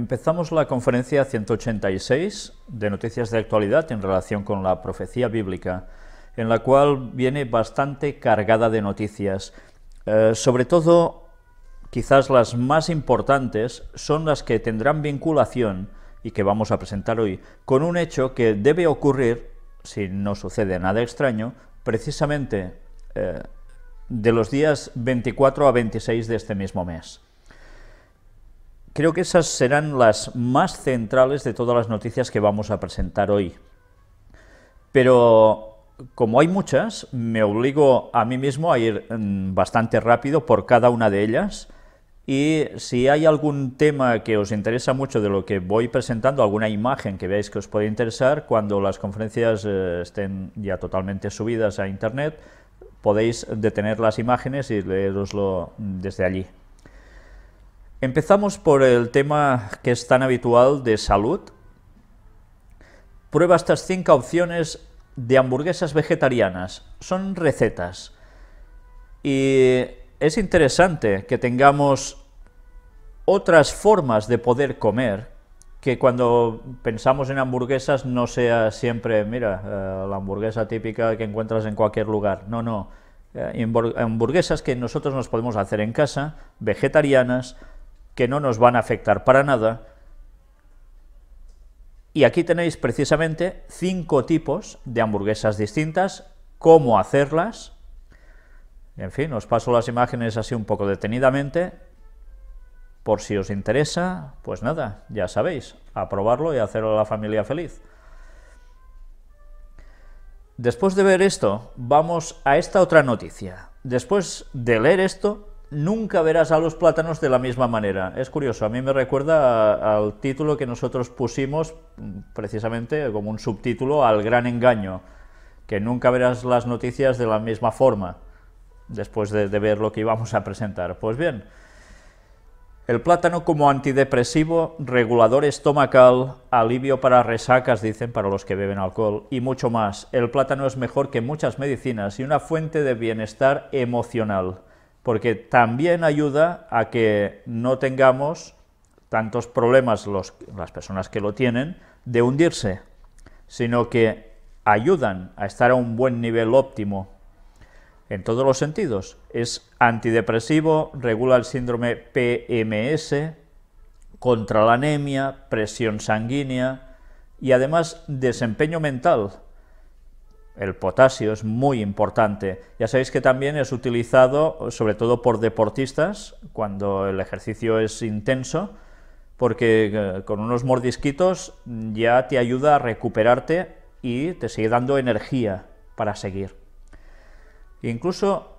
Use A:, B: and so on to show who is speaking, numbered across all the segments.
A: Empezamos la conferencia 186 de Noticias de Actualidad en relación con la profecía bíblica, en la cual viene bastante cargada de noticias. Sobre todo, quizás las más importantes son las que tendrán vinculación, y que vamos a presentar hoy, con un hecho que debe ocurrir, si no sucede nada extraño, precisamente de los días 24 a 26 de este mismo mes. Creo que esas serán las más centrales de todas las noticias que vamos a presentar hoy. Pero como hay muchas, me obligo a mí mismo a ir bastante rápido por cada una de ellas, y si hay algún tema que os interesa mucho de lo que voy presentando, alguna imagen que veáis que os puede interesar, cuando las conferencias estén ya totalmente subidas a internet, podéis detener las imágenes y leeroslo desde allí. Empezamos por el tema que es tan habitual de salud. Prueba estas 5 opciones de hamburguesas vegetarianas. Son recetas. Y es interesante que tengamos otras formas de poder comer, que cuando pensamos en hamburguesas no sea siempre, mira, la hamburguesa típica que encuentras en cualquier lugar. No, no. Hamburguesas que nosotros nos podemos hacer en casa, vegetarianas, que no nos van a afectar para nada. Y aquí tenéis precisamente 5 tipos de hamburguesas distintas, cómo hacerlas. En fin, os paso las imágenes así un poco detenidamente, por si os interesa, pues nada, ya sabéis, a probarlo y a hacer a la familia feliz. Después de ver esto, vamos a esta otra noticia. Después de leer esto, nunca verás a los plátanos de la misma manera. Es curioso, a mí me recuerda al título que nosotros pusimos, precisamente como un subtítulo, al gran engaño, que nunca verás las noticias de la misma forma, después de ver lo que íbamos a presentar. Pues bien, el plátano como antidepresivo, regulador estomacal, alivio para resacas, dicen, para los que beben alcohol, y mucho más. El plátano es mejor que muchas medicinas y una fuente de bienestar emocional, porque también ayuda a que no tengamos tantos problemas las personas que lo tienen de hundirse, sino que ayudan a estar a un buen nivel óptimo en todos los sentidos. Es antidepresivo, regula el síndrome PMS, contra la anemia, presión sanguínea y además desempeño mental. El potasio es muy importante. Ya sabéis que también es utilizado sobre todo por deportistas cuando el ejercicio es intenso, porque con unos mordisquitos ya te ayuda a recuperarte y te sigue dando energía para seguir. Incluso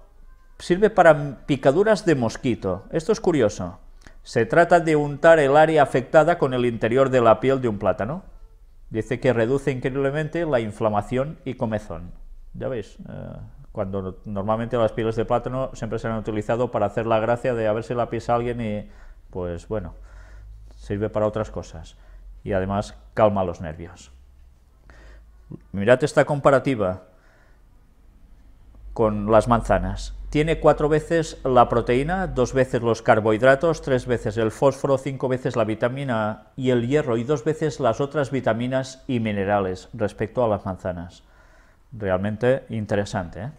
A: sirve para picaduras de mosquito. Esto es curioso. Se trata de untar el área afectada con el interior de la piel de un plátano. Dice que reduce increíblemente la inflamación y comezón. Ya veis, cuando normalmente las pieles de plátano siempre se han utilizado para hacer la gracia de a ver si la pisa alguien y, pues bueno, sirve para otras cosas. Y además calma los nervios. Mirad esta comparativa con las manzanas. Tiene 4 veces la proteína, 2 veces los carbohidratos, 3 veces el fósforo, 5 veces la vitamina A y el hierro y 2 veces las otras vitaminas y minerales respecto a las manzanas. Realmente interesante, ¿eh?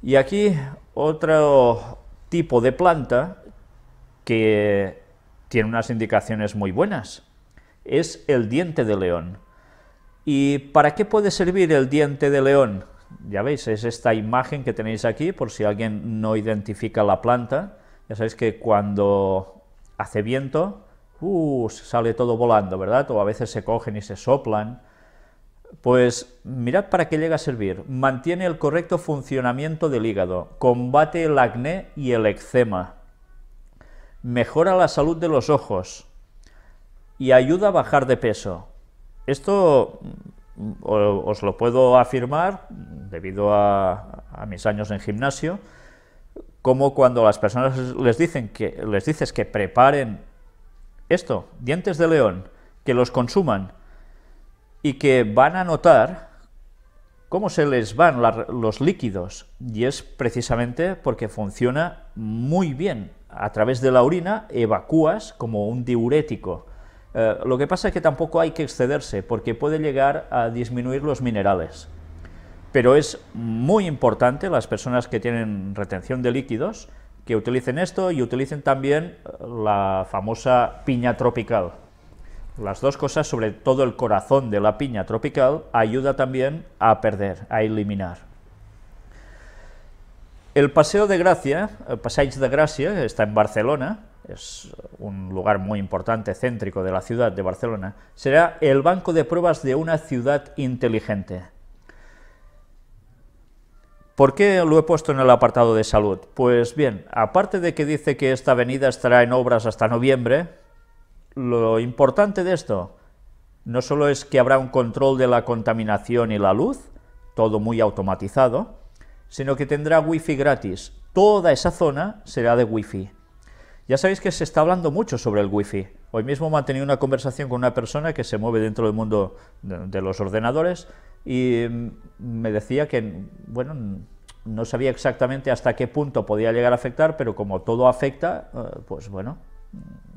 A: Y aquí otro tipo de planta que tiene unas indicaciones muy buenas. Es el diente de león. ¿Y para qué puede servir el diente de león? Ya veis, es esta imagen que tenéis aquí, por si alguien no identifica la planta. Ya sabéis que cuando hace viento, sale todo volando, ¿verdad? O a veces se cogen y se soplan. Pues mirad para qué llega a servir. Mantiene el correcto funcionamiento del hígado, combate el acné y el eczema, mejora la salud de los ojos y ayuda a bajar de peso. Esto os lo puedo afirmar debido a mis años en gimnasio, como cuando a las personas les dices que preparen esto, dientes de león, que los consuman y que van a notar cómo se les van los líquidos, y es precisamente porque funciona muy bien. A través de la orina evacúas como un diurético, Lo que pasa es que tampoco hay que excederse, porque puede llegar a disminuir los minerales. Pero es muy importante, las personas que tienen retención de líquidos, que utilicen esto y utilicen también la famosa piña tropical. Las dos cosas, sobre todo el corazón de la piña tropical, ayuda también a perder, a eliminar. El Paseo de Gracia, el Passeig de Gràcia, está en Barcelona, es un lugar muy importante, céntrico de la ciudad de Barcelona, será el banco de pruebas de una ciudad inteligente. ¿Por qué lo he puesto en el apartado de salud? Pues bien, aparte de que dice que esta avenida estará en obras hasta noviembre, lo importante de esto no solo es que habrá un control de la contaminación y la luz, todo muy automatizado, sino que tendrá wifi gratis. Toda esa zona será de wifi. Ya sabéis que se está hablando mucho sobre el wifi. Hoy mismo he mantenido una conversación con una persona que se mueve dentro del mundo de los ordenadores y me decía que, bueno, no sabía exactamente hasta qué punto podía llegar a afectar, pero como todo afecta, pues bueno,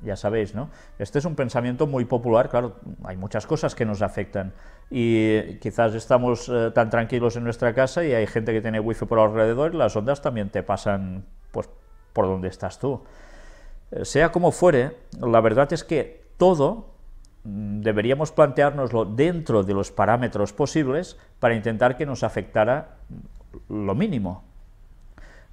A: ya sabéis, ¿no? Este es un pensamiento muy popular, claro, hay muchas cosas que nos afectan y quizás estamos tan tranquilos en nuestra casa y hay gente que tiene wifi por alrededor y las ondas también te pasan pues por donde estás tú. Sea como fuere, la verdad es que todo deberíamos planteárnoslo dentro de los parámetros posibles para intentar que nos afectara lo mínimo.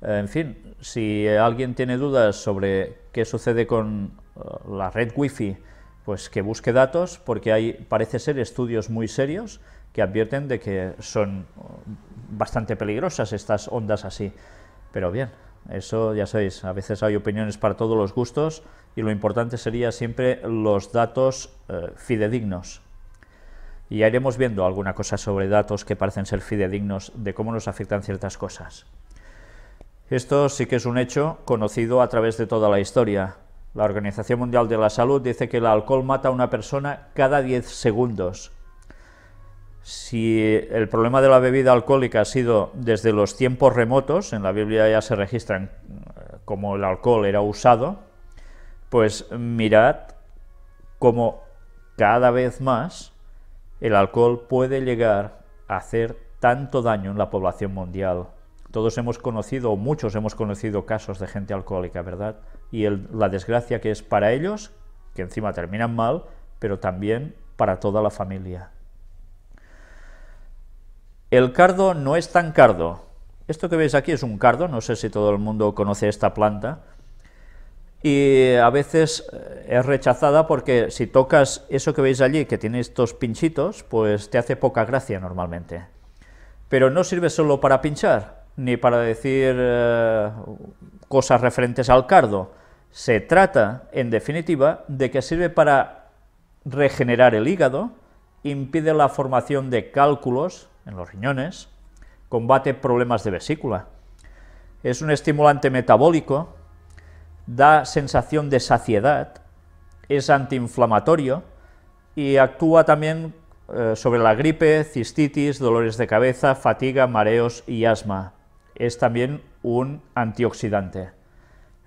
A: En fin, si alguien tiene dudas sobre qué sucede con la red wifi, pues que busque datos, porque hay, parece ser, estudios muy serios que advierten de que son bastante peligrosas estas ondas así. Pero bien, eso ya sabéis, a veces hay opiniones para todos los gustos y lo importante sería siempre los datos fidedignos. Y ya iremos viendo alguna cosa sobre datos que parecen ser fidedignos de cómo nos afectan ciertas cosas. Esto sí que es un hecho conocido a través de toda la historia. La Organización Mundial de la Salud dice que el alcohol mata a una persona cada 10 segundos. Si el problema de la bebida alcohólica ha sido desde los tiempos remotos, en la Biblia ya se registran cómo el alcohol era usado, pues mirad cómo cada vez más el alcohol puede llegar a hacer tanto daño en la población mundial. Todos hemos conocido, o muchos hemos conocido casos de gente alcohólica, ¿verdad? Y la desgracia que es para ellos, que encima terminan mal, pero también para toda la familia. El cardo no es tan cardo. Esto que veis aquí es un cardo, no sé si todo el mundo conoce esta planta, y a veces es rechazada porque si tocas eso que veis allí, que tiene estos pinchitos, pues te hace poca gracia normalmente. Pero no sirve solo para pinchar, ni para decir cosas referentes al cardo. Se trata, en definitiva, de que sirve para regenerar el hígado, impide la formación de cálculos en los riñones, combate problemas de vesícula. Es un estimulante metabólico, da sensación de saciedad, es antiinflamatorio y actúa también sobre la gripe, cistitis, dolores de cabeza, fatiga, mareos y asma. Es también un antioxidante.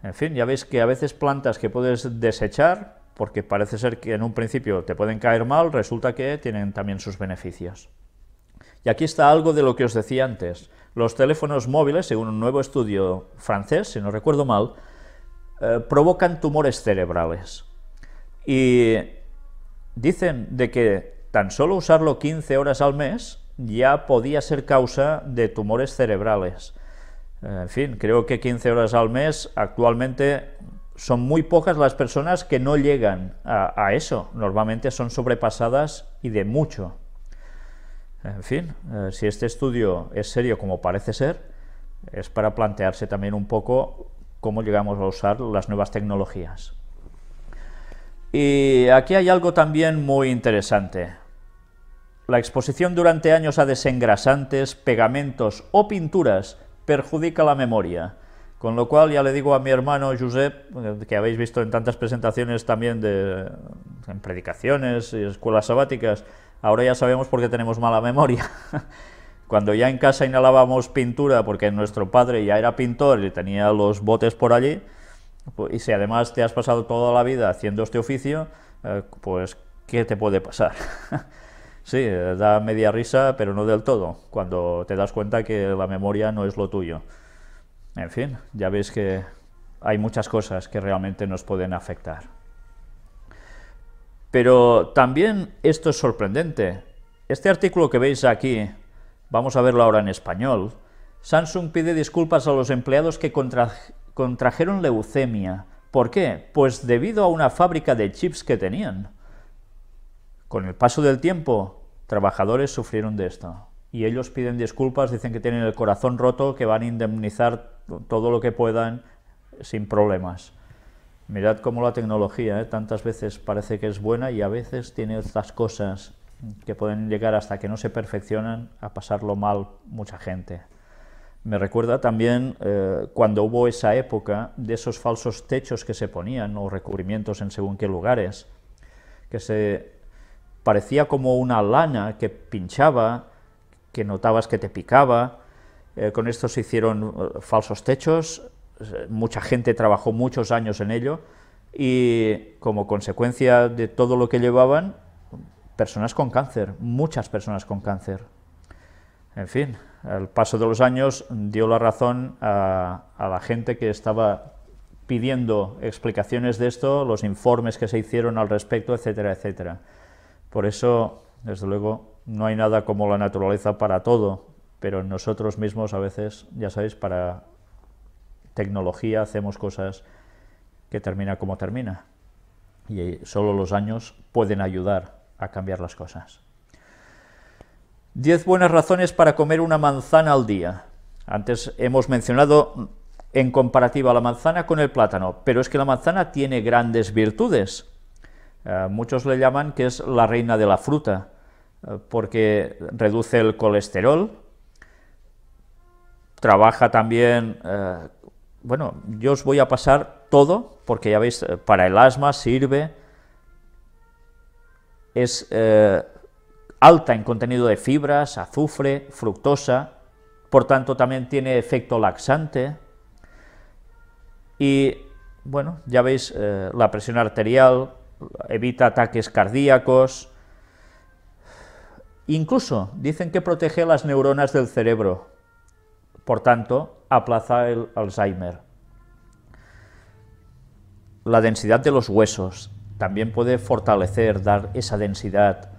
A: En fin, ya veis que a veces plantas que puedes desechar, porque parece ser que en un principio te pueden caer mal, resulta que tienen también sus beneficios. Y aquí está algo de lo que os decía antes. Los teléfonos móviles, según un nuevo estudio francés, si no recuerdo mal, provocan tumores cerebrales. Y dicen de que tan solo usarlo 15 horas al mes ya podía ser causa de tumores cerebrales. En fin, creo que 15 horas al mes actualmente son muy pocas las personas que no llegan a eso. Normalmente son sobrepasadas y de mucho. En fin, si este estudio es serio como parece ser, es para plantearse también un poco cómo llegamos a usar las nuevas tecnologías. Y aquí hay algo también muy interesante. La exposición durante años a desengrasantes, pegamentos o pinturas perjudica la memoria, con lo cual ya le digo a mi hermano Josep, que habéis visto en tantas presentaciones también en predicaciones y escuelas sabáticas, ahora ya sabemos por qué tenemos mala memoria. Cuando ya en casa inhalábamos pintura, porque nuestro padre ya era pintor y tenía los botes por allí, y si además te has pasado toda la vida haciendo este oficio, pues, ¿qué te puede pasar? Sí, da media risa, pero no del todo, cuando te das cuenta que la memoria no es lo tuyo. En fin, ya veis que hay muchas cosas que realmente nos pueden afectar. Pero también esto es sorprendente. Este artículo que veis aquí, vamos a verlo ahora en español. Samsung pide disculpas a los empleados que contrajeron leucemia. ¿Por qué? Pues debido a una fábrica de chips que tenían. Con el paso del tiempo, trabajadores sufrieron de esto. Y ellos piden disculpas, dicen que tienen el corazón roto, que van a indemnizar todo lo que puedan sin problemas. Mirad cómo la tecnología, tantas veces parece que es buena y a veces tiene estas cosas que pueden llegar hasta que no se perfeccionan a pasarlo mal mucha gente. Me recuerda también cuando hubo esa época de esos falsos techos que se ponían o recubrimientos en según qué lugares, que se parecía como una lana que pinchaba, que notabas que te picaba. Con esto se hicieron falsos techos, mucha gente trabajó muchos años en ello y como consecuencia de todo lo que llevaban, personas con cáncer, muchas personas con cáncer. En fin, el paso de los años dio la razón a la gente que estaba pidiendo explicaciones de esto, los informes que se hicieron al respecto, etcétera, etcétera. Por eso, desde luego, no hay nada como la naturaleza para todo, pero nosotros mismos a veces, ya sabéis, para tecnología hacemos cosas que termina como termina. Y solo los años pueden ayudar a cambiar las cosas. 10 buenas razones para comer una manzana al día. Antes hemos mencionado en comparativa la manzana con el plátano, pero es que la manzana tiene grandes virtudes. Muchos le llaman que es la reina de la fruta, porque reduce el colesterol, trabaja también, bueno, yo os voy a pasar todo, porque ya veis, para el asma sirve, es alta en contenido de fibras, azufre, fructosa, por tanto también tiene efecto laxante, y bueno, ya veis, la presión arterial, evita ataques cardíacos, incluso dicen que protege las neuronas del cerebro, por tanto, aplaza el Alzheimer. La densidad de los huesos también puede fortalecer, dar esa densidad.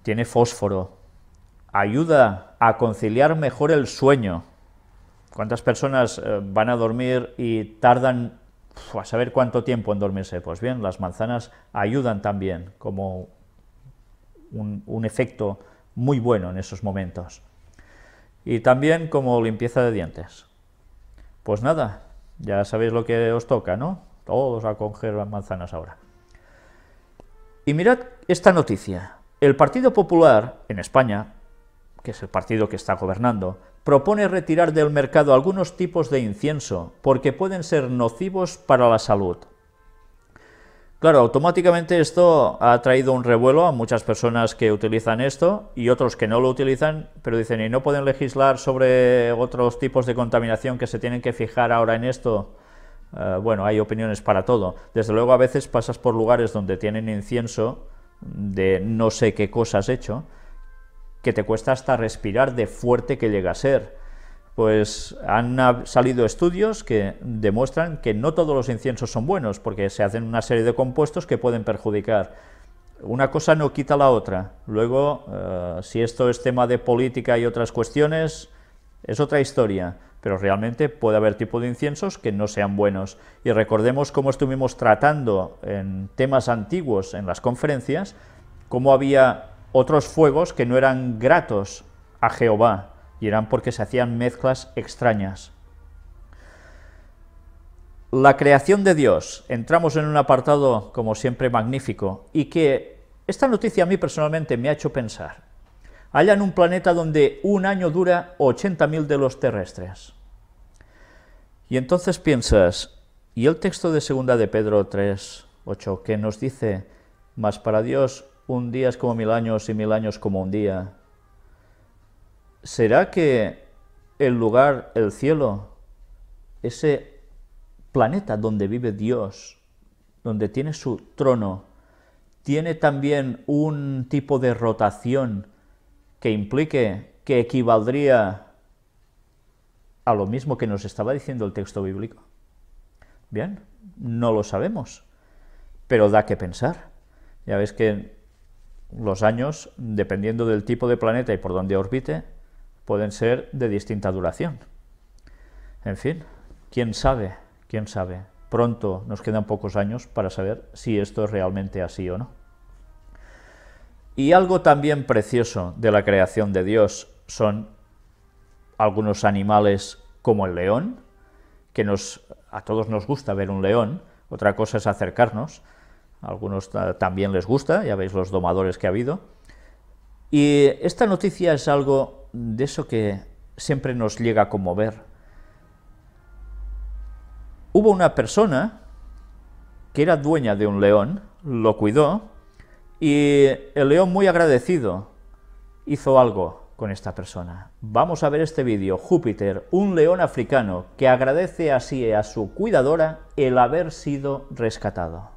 A: Tiene fósforo, ayuda a conciliar mejor el sueño. ¿Cuántas personas van a dormir y tardan a saber cuánto tiempo en dormirse? Pues bien, las manzanas ayudan también como un efecto muy bueno en esos momentos. Y también como limpieza de dientes. Pues nada, ya sabéis lo que os toca, ¿no? Todos a coger las manzanas ahora. Y mirad esta noticia. El Partido Popular en España, que es el partido que está gobernando, propone retirar del mercado algunos tipos de incienso porque pueden ser nocivos para la salud. Claro, automáticamente esto ha traído un revuelo a muchas personas que utilizan esto y otros que no lo utilizan, pero dicen, ¿y no pueden legislar sobre otros tipos de contaminación que se tienen que fijar ahora en esto? Bueno, hay opiniones para todo. Desde luego a veces pasas por lugares donde tienen incienso de no sé qué cosas hecho, que te cuesta hasta respirar de fuerte que llega a ser. Pues han salido estudios que demuestran que no todos los inciensos son buenos, porque se hacen una serie de compuestos que pueden perjudicar. Una cosa no quita la otra. Luego, si esto es tema de política y otras cuestiones, es otra historia, pero realmente puede haber tipo de inciensos que no sean buenos. Y recordemos cómo estuvimos tratando en temas antiguos en las conferencias, cómo había otros fuegos que no eran gratos a Jehová, y eran porque se hacían mezclas extrañas. La creación de Dios. Entramos en un apartado, como siempre, magnífico, y que esta noticia a mí personalmente me ha hecho pensar. Hallan un planeta donde un año dura 80.000 de los terrestres. Y entonces piensas, ¿y el texto de 2 de Pedro 3:8, que nos dice, mas para Dios un día es como 1000 años y 1000 años como un día? ¿Será que el lugar, el cielo, ese planeta donde vive Dios, donde tiene su trono, tiene también un tipo de rotación que implique que equivaldría a lo mismo que nos estaba diciendo el texto bíblico? Bien, no lo sabemos, pero da que pensar. Ya ves que los años, dependiendo del tipo de planeta y por donde orbite, pueden ser de distinta duración. En fin, quién sabe, quién sabe. Pronto nos quedan pocos años para saber si esto es realmente así o no. Y algo también precioso de la creación de Dios son algunos animales como el león, que a todos nos gusta ver un león, otra cosa es acercarnos, a algunos también les gusta, ya veis los domadores que ha habido. Y esta noticia es algo de eso que siempre nos llega a conmover. Hubo una persona que era dueña de un león, lo cuidó, y el león, muy agradecido, hizo algo con esta persona. Vamos a ver este vídeo. Júpiter, un león africano, que agradece así a su cuidadora el haber sido rescatado.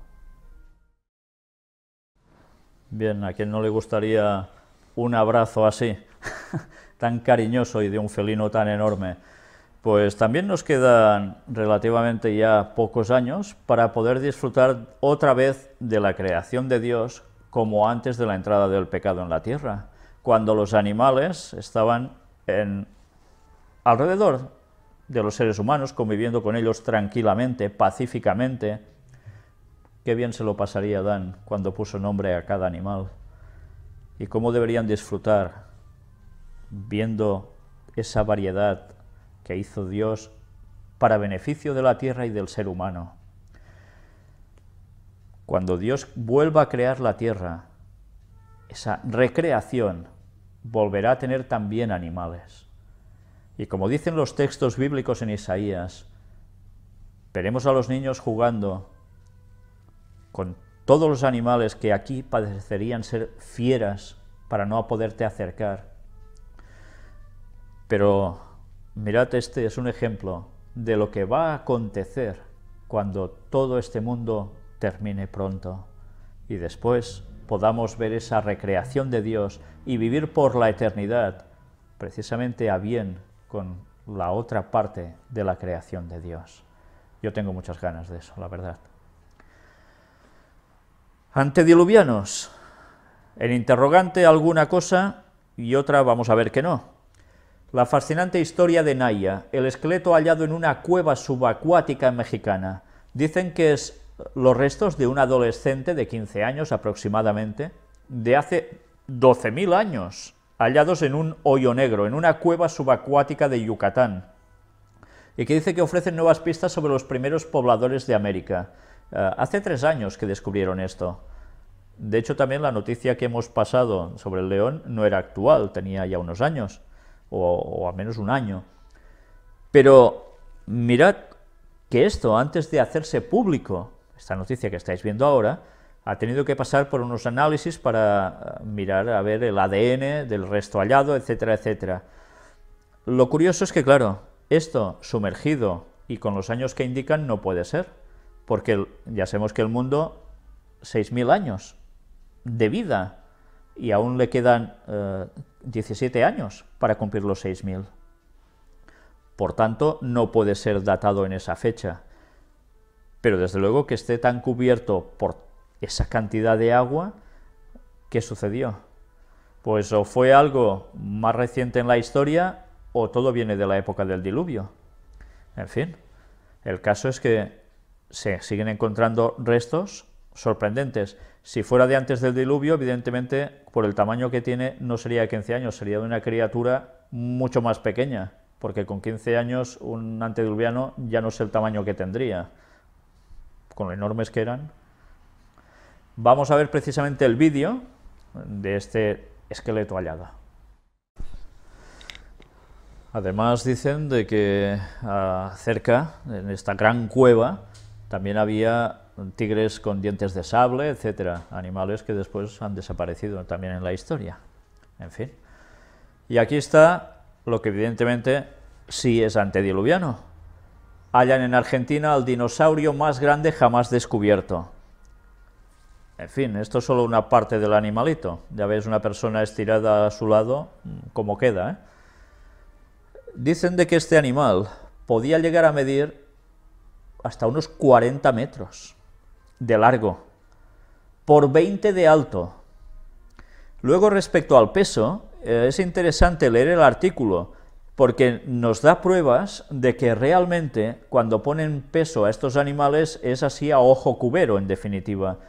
A: Bien, ¿a quién no le gustaría un abrazo así, tan cariñoso y de un felino tan enorme? Pues también nos quedan relativamente ya pocos años para poder disfrutar otra vez de la creación de Dios como antes de la entrada del pecado en la tierra, cuando los animales estaban alrededor de los seres humanos, conviviendo con ellos tranquilamente, pacíficamente. Qué bien se lo pasaría Adán cuando puso nombre a cada animal. Y cómo deberían disfrutar viendo esa variedad que hizo Dios para beneficio de la tierra y del ser humano. Cuando Dios vuelva a crear la tierra, esa recreación volverá a tener también animales. Y como dicen los textos bíblicos en Isaías, veremos a los niños jugando con todos los animales que aquí parecerían ser fieras para no poderte acercar. Pero mirad, este es un ejemplo de lo que va a acontecer cuando todo este mundo termine pronto y después podamos ver esa recreación de Dios y vivir por la eternidad precisamente a bien con la otra parte de la creación de Dios. Yo tengo muchas ganas de eso, la verdad. Antediluvianos, en interrogante alguna cosa y otra vamos a ver que no. La fascinante historia de Naya, el esqueleto hallado en una cueva subacuática mexicana. Dicen que es los restos de un adolescente de 15 años aproximadamente, de hace 12.000 años, hallados en un hoyo negro, en una cueva subacuática de Yucatán, y que dice que ofrecen nuevas pistas sobre los primeros pobladores de América. Hace 3 años que descubrieron esto. De hecho, también la noticia que hemos pasado sobre el león no era actual, tenía ya unos años, o al menos un año. Pero mirad que esto, antes de hacerse público, esta noticia que estáis viendo ahora, ha tenido que pasar por unos análisis para mirar a ver el ADN del resto hallado, etcétera, etcétera. Lo curioso es que, claro, esto sumergido y con los años que indican no puede ser, porque ya sabemos que el mundo, 6.000 años de vida, y aún le quedan 17 años para cumplir los 6.000. Por tanto, no puede ser datado en esa fecha. Pero desde luego que esté tan cubierto por esa cantidad de agua, ¿qué sucedió? Pues o fue algo más reciente en la historia, o todo viene de la época del diluvio. En fin, el caso es que se siguen encontrando restos sorprendentes. Si fuera de antes del diluvio, evidentemente, por el tamaño que tiene, no sería de 15 años, sería de una criatura mucho más pequeña, porque con 15 años un antediluviano ya no sé el tamaño que tendría, con lo enormes que eran. Vamos a ver precisamente el vídeo de este esqueleto hallado. Además dicen de que cerca, en esta gran cueva, también había tigres con dientes de sable, etcétera, animales que después han desaparecido también en la historia. En fin. Y aquí está lo que evidentemente sí es antediluviano. Hallan en Argentina al dinosaurio más grande jamás descubierto. En fin, esto es solo una parte del animalito. Ya ves una persona estirada a su lado, cómo queda, ¿eh? Dicen de que este animal podía llegar a medir hasta unos 40 metros de largo, por 20 de alto. Luego, respecto al peso, es interesante leer el artículo, porque nos da pruebas de que realmente cuando ponen peso a estos animales es así a ojo cubero, en definitiva,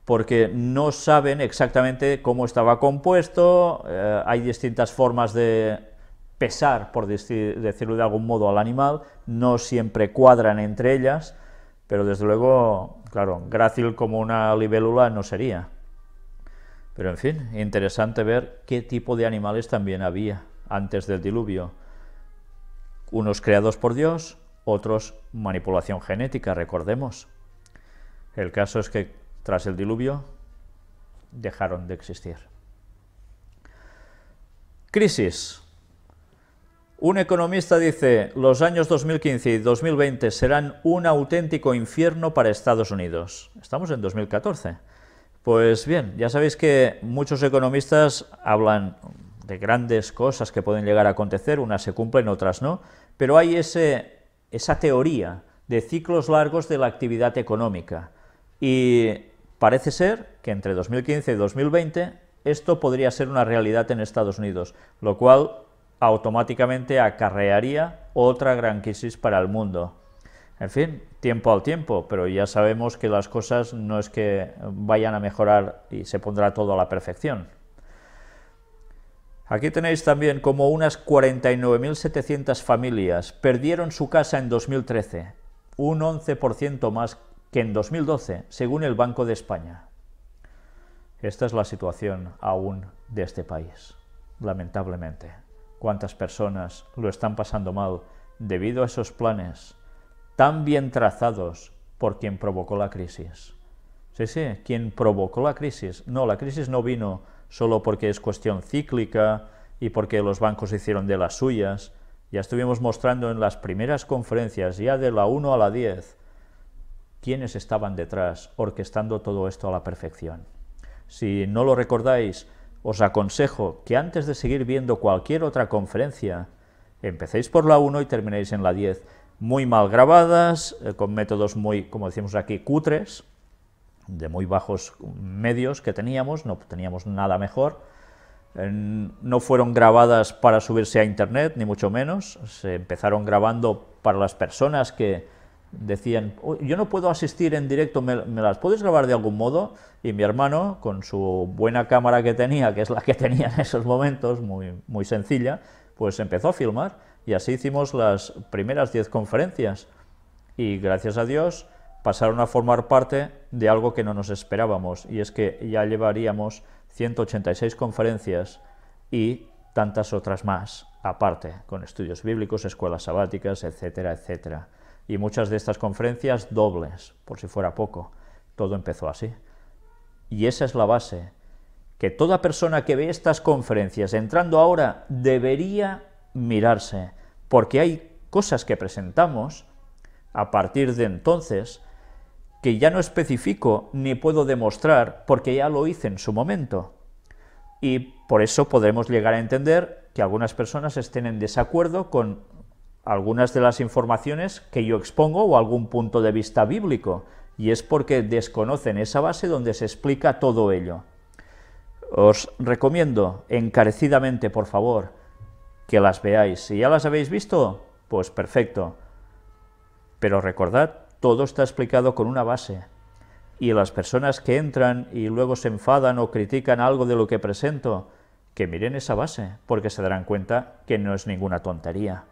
A: porque no saben exactamente cómo estaba compuesto, hay distintas formas de pesar, por decirlo de algún modo, al animal, no siempre cuadran entre ellas, pero desde luego, claro, grácil como una libélula no sería. Pero en fin, interesante ver qué tipo de animales también había antes del diluvio. Unos creados por Dios, otros manipulación genética, recordemos. El caso es que tras el diluvio dejaron de existir. Crisis. Un economista dice: los años 2015 y 2020 serán un auténtico infierno para Estados Unidos. Estamos en 2014. Pues bien, ya sabéis que muchos economistas hablan de grandes cosas que pueden llegar a acontecer, unas se cumplen, otras no, pero hay esa teoría de ciclos largos de la actividad económica, y parece ser que entre 2015 y 2020 esto podría ser una realidad en Estados Unidos, lo cual automáticamente acarrearía otra gran crisis para el mundo. En fin, tiempo al tiempo, pero ya sabemos que las cosas no es que vayan a mejorar y se pondrá todo a la perfección. Aquí tenéis también como unas 49.700 familias perdieron su casa en 2013, un 11% más que en 2012, según el Banco de España. Esta es la situación aún de este país, lamentablemente. ¿Cuántas personas lo están pasando mal debido a esos planes tan bien trazados por quien provocó la crisis? Sí, quien provocó la crisis. No, la crisis no vino solo porque es cuestión cíclica y porque los bancos hicieron de las suyas. Ya estuvimos mostrando en las primeras conferencias, ya de la 1 a la 10, quiénes estaban detrás, orquestando todo esto a la perfección. Si no lo recordáis, os aconsejo que antes de seguir viendo cualquier otra conferencia, empecéis por la 1 y terminéis en la 10. Muy mal grabadas, con métodos muy, como decimos aquí, cutres, de muy bajos medios que teníamos, no teníamos nada mejor. No fueron grabadas para subirse a internet, ni mucho menos. Se empezaron grabando para las personas que decían: oh, yo no puedo asistir en directo, ¿me las puedes grabar de algún modo? Y mi hermano, con su buena cámara que tenía, que es la que tenía en esos momentos, muy sencilla, pues empezó a filmar, y así hicimos las primeras 10 conferencias, y gracias a Dios pasaron a formar parte de algo que no nos esperábamos, y es que ya llevaríamos 186 conferencias y tantas otras más, aparte, con estudios bíblicos, escuelas sabáticas, etcétera, etcétera. Y muchas de estas conferencias dobles, por si fuera poco. Todo empezó así. Y esa es la base, que toda persona que ve estas conferencias entrando ahora debería mirarse, porque hay cosas que presentamos a partir de entonces que ya no especifico ni puedo demostrar porque ya lo hice en su momento. Y por eso podremos llegar a entender que algunas personas estén en desacuerdo con algunas de las informaciones que yo expongo o algún punto de vista bíblico, y es porque desconocen esa base donde se explica todo ello. Os recomiendo encarecidamente, por favor, que las veáis. Si ya las habéis visto, pues perfecto. Pero recordad, todo está explicado con una base. Y las personas que entran y luego se enfadan o critican algo de lo que presento, que miren esa base, porque se darán cuenta que no es ninguna tontería.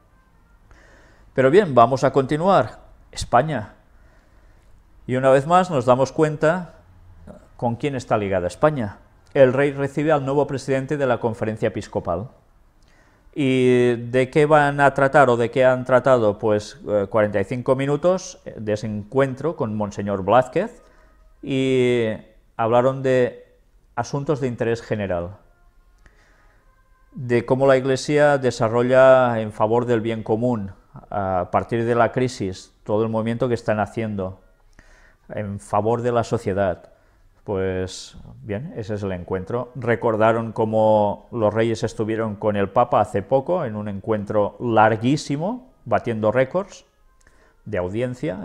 A: Pero bien, vamos a continuar. España. Y una vez más nos damos cuenta con quién está ligada España. El rey recibe al nuevo presidente de la Conferencia Episcopal. ¿Y de qué van a tratar o de qué han tratado? Pues 45 minutos de ese encuentro con Monseñor Blázquez, y hablaron de asuntos de interés general, de cómo la Iglesia desarrolla en favor del bien común a partir de la crisis, todo el movimiento que están haciendo en favor de la sociedad, Pues bien, ese es el encuentro. Recordaron cómo los reyes estuvieron con el Papa hace poco en un encuentro larguísimo, batiendo récords de audiencia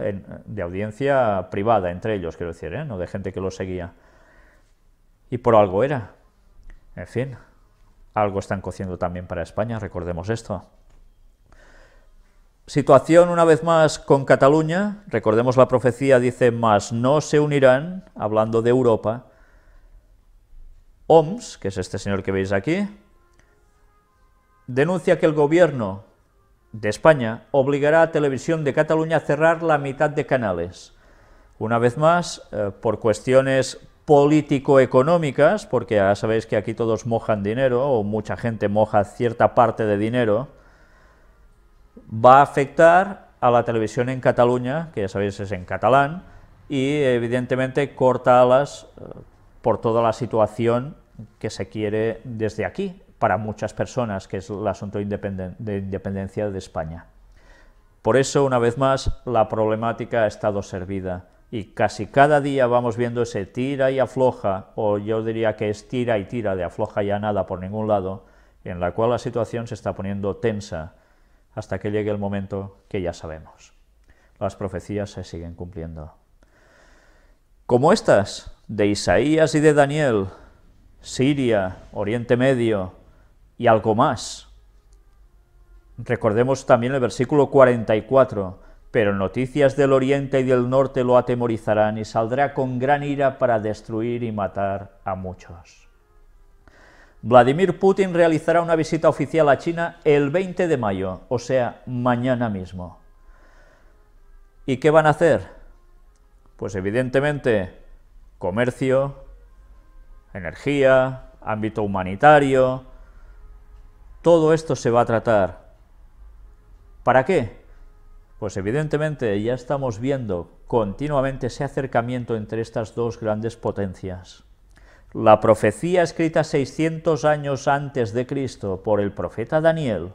A: privada entre ellos, quiero decir, no de gente que los seguía. Y por algo era. En fin, algo están cociendo también para España, recordemos esto. Situación una vez más con Cataluña, recordemos la profecía, dice, mas no se unirán, hablando de Europa. OMS, que es este señor que veis aquí, denuncia que el gobierno de España obligará a Televisión de Cataluña a cerrar la mitad de canales. Una vez más, por cuestiones político-económicas, porque ya sabéis que aquí todos mojan dinero, o mucha gente moja cierta parte de dinero, va a afectar a la televisión en Cataluña, que ya sabéis es en catalán, y evidentemente corta alas por toda la situación que se quiere desde aquí, para muchas personas, que es el asunto de independencia de España. Por eso, una vez más, la problemática ha estado servida, y casi cada día vamos viendo ese tira y afloja, o yo diría que es tira y tira, de afloja ya nada por ningún lado, en la cual la situación se está poniendo tensa, hasta que llegue el momento que ya sabemos. Las profecías se siguen cumpliendo. Como estas, de Isaías y de Daniel, Siria, Oriente Medio y algo más. Recordemos también el versículo 44, pero noticias del Oriente y del Norte lo atemorizarán y saldrá con gran ira para destruir y matar a muchos. Vladimir Putin realizará una visita oficial a China el 20 de mayo, o sea, mañana mismo. ¿Y qué van a hacer? Pues evidentemente comercio, energía, ámbito humanitario, todo esto se va a tratar. ¿Para qué? Pues evidentemente ya estamos viendo continuamente ese acercamiento entre estas dos grandes potencias. La profecía escrita 600 años antes de Cristo por el profeta Daniel,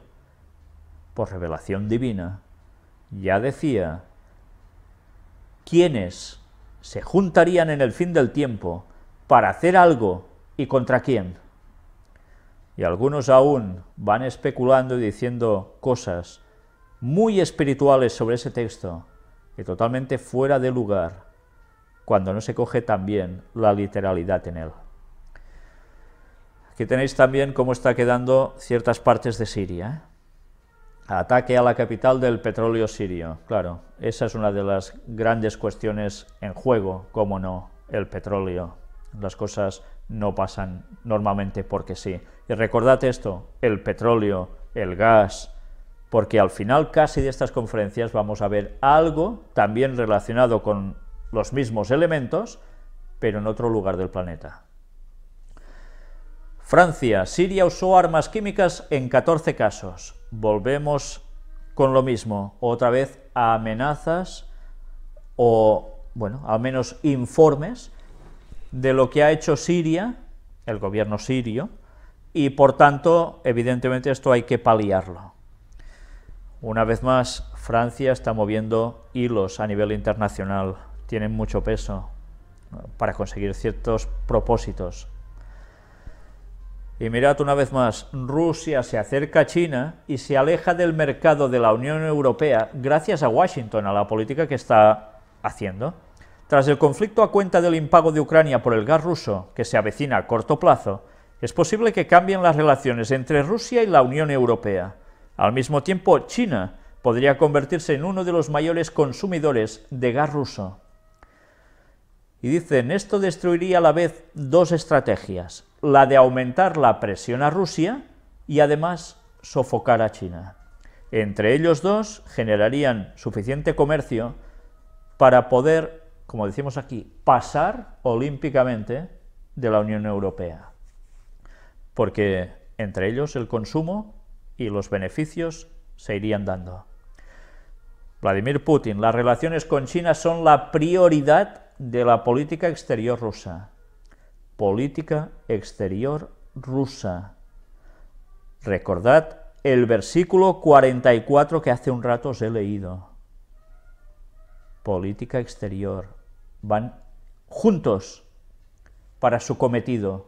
A: por revelación divina, ya decía quiénes se juntarían en el fin del tiempo para hacer algo y contra quién. Y algunos aún van especulando y diciendo cosas muy espirituales sobre ese texto y totalmente fuera de lugar, cuando no se coge también la literalidad en él. Aquí tenéis también cómo está quedando ciertas partes de Siria. Ataque a la capital del petróleo sirio. Claro, esa es una de las grandes cuestiones en juego, cómo no, el petróleo. Las cosas no pasan normalmente porque sí. Y recordad esto, el petróleo, el gas, porque al final casi de estas conferencias vamos a ver algo también relacionado con los mismos elementos, pero en otro lugar del planeta. Francia, Siria usó armas químicas en 14 casos. Volvemos con lo mismo, otra vez a amenazas o, bueno, al menos informes de lo que ha hecho Siria, el gobierno sirio, y por tanto, evidentemente esto hay que paliarlo. Una vez más, Francia está moviendo hilos a nivel internacional, tienen mucho peso para conseguir ciertos propósitos. Y mirad una vez más, Rusia se acerca a China y se aleja del mercado de la Unión Europea gracias a Washington, a la política que está haciendo. Tras el conflicto a cuenta del impago de Ucrania por el gas ruso, que se avecina a corto plazo, es posible que cambien las relaciones entre Rusia y la Unión Europea. Al mismo tiempo, China podría convertirse en uno de los mayores consumidores de gas ruso. Y dicen, esto destruiría a la vez dos estrategias, la de aumentar la presión a Rusia y además sofocar a China. Entre ellos dos generarían suficiente comercio para poder, como decimos aquí, pasar olímpicamente de la Unión Europea. Porque entre ellos el consumo y los beneficios se irían dando. Vladimir Putin, las relaciones con China son la prioridad de la política exterior rusa. Política exterior rusa. Recordad el versículo 44 que hace un rato os he leído. Política exterior. Van juntos. para su cometido.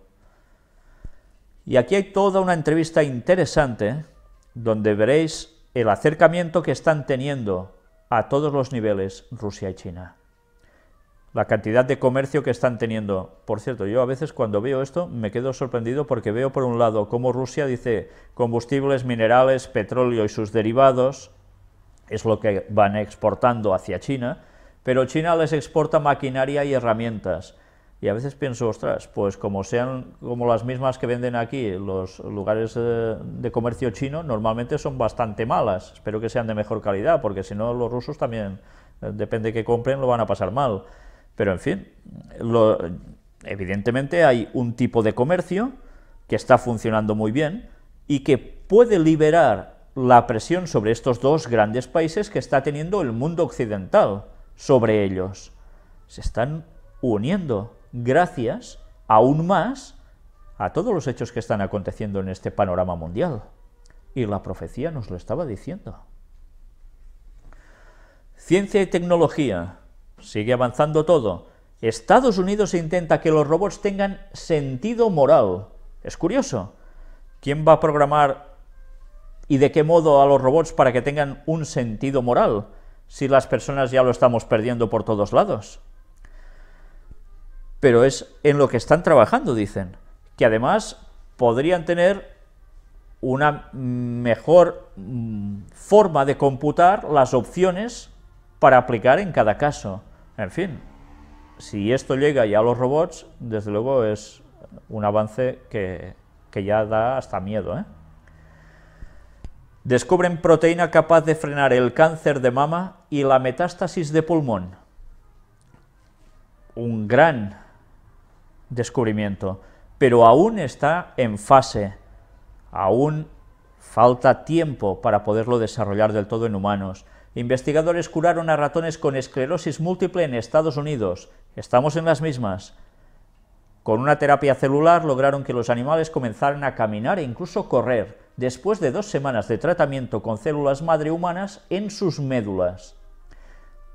A: Y aquí hay toda una entrevista interesante donde veréis el acercamiento que están teniendo a todos los niveles Rusia y China. La cantidad de comercio que están teniendo. Por cierto, yo a veces cuando veo esto me quedo sorprendido porque veo por un lado cómo Rusia dice combustibles, minerales, petróleo y sus derivados es lo que van exportando hacia China, pero China les exporta maquinaria y herramientas. Y a veces pienso, ostras, pues como sean como las mismas que venden aquí, los lugares de comercio chino normalmente son bastante malas. Espero que sean de mejor calidad, porque si no los rusos también, depende de qué compren, lo van a pasar mal. Pero en fin, evidentemente hay un tipo de comercio que está funcionando muy bien y que puede liberar la presión sobre estos dos grandes países que está teniendo el mundo occidental sobre ellos. Se están uniendo gracias, aún más, a todos los hechos que están aconteciendo en este panorama mundial. Y la profecía nos lo estaba diciendo. Ciencia y tecnología. Sigue avanzando todo. Estados Unidos intenta que los robots tengan sentido moral. Es curioso. ¿Quién va a programar y de qué modo a los robots para que tengan un sentido moral, si las personas ya lo estamos perdiendo por todos lados? Pero es en lo que están trabajando, dicen, que además podrían tener una mejor forma de computar las opciones para aplicar en cada caso. En fin, si esto llega ya a los robots, desde luego es un avance que ya da hasta miedo, ¿eh? Descubren proteína capaz de frenar el cáncer de mama y la metástasis de pulmón. Un gran descubrimiento, pero aún está en fase, aún falta tiempo para poderlo desarrollar del todo en humanos. Investigadores curaron a ratones con esclerosis múltiple en Estados Unidos. Estamos en las mismas. Con una terapia celular lograron que los animales comenzaran a caminar e incluso correr, después de 2 semanas de tratamiento con células madre humanas en sus médulas.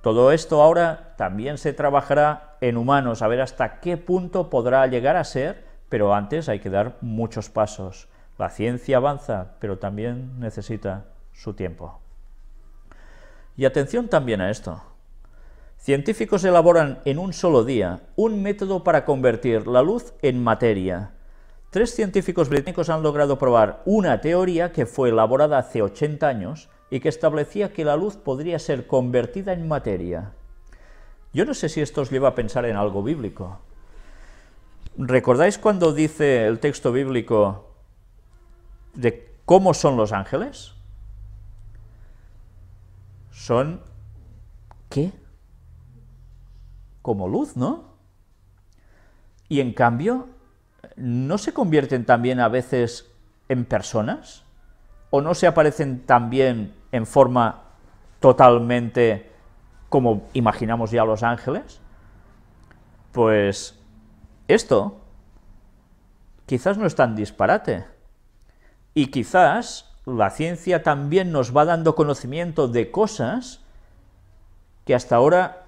A: Todo esto ahora también se trabajará en humanos, a ver hasta qué punto podrá llegar a ser, pero antes hay que dar muchos pasos. La ciencia avanza, pero también necesita su tiempo. Y atención también a esto. Científicos elaboran en un solo día un método para convertir la luz en materia. 3 científicos británicos han logrado probar una teoría que fue elaborada hace 80 años y que establecía que la luz podría ser convertida en materia. Yo no sé si esto os lleva a pensar en algo bíblico. ¿Recordáis cuando dice el texto bíblico de cómo son los ángeles? Son, ¿qué? Como luz, ¿no? Y en cambio, ¿no se convierten también a veces en personas? ¿O no se aparecen también en forma totalmente como imaginamos ya los ángeles? Pues esto quizás no es tan disparate. Y quizás la ciencia también nos va dando conocimiento de cosas que hasta ahora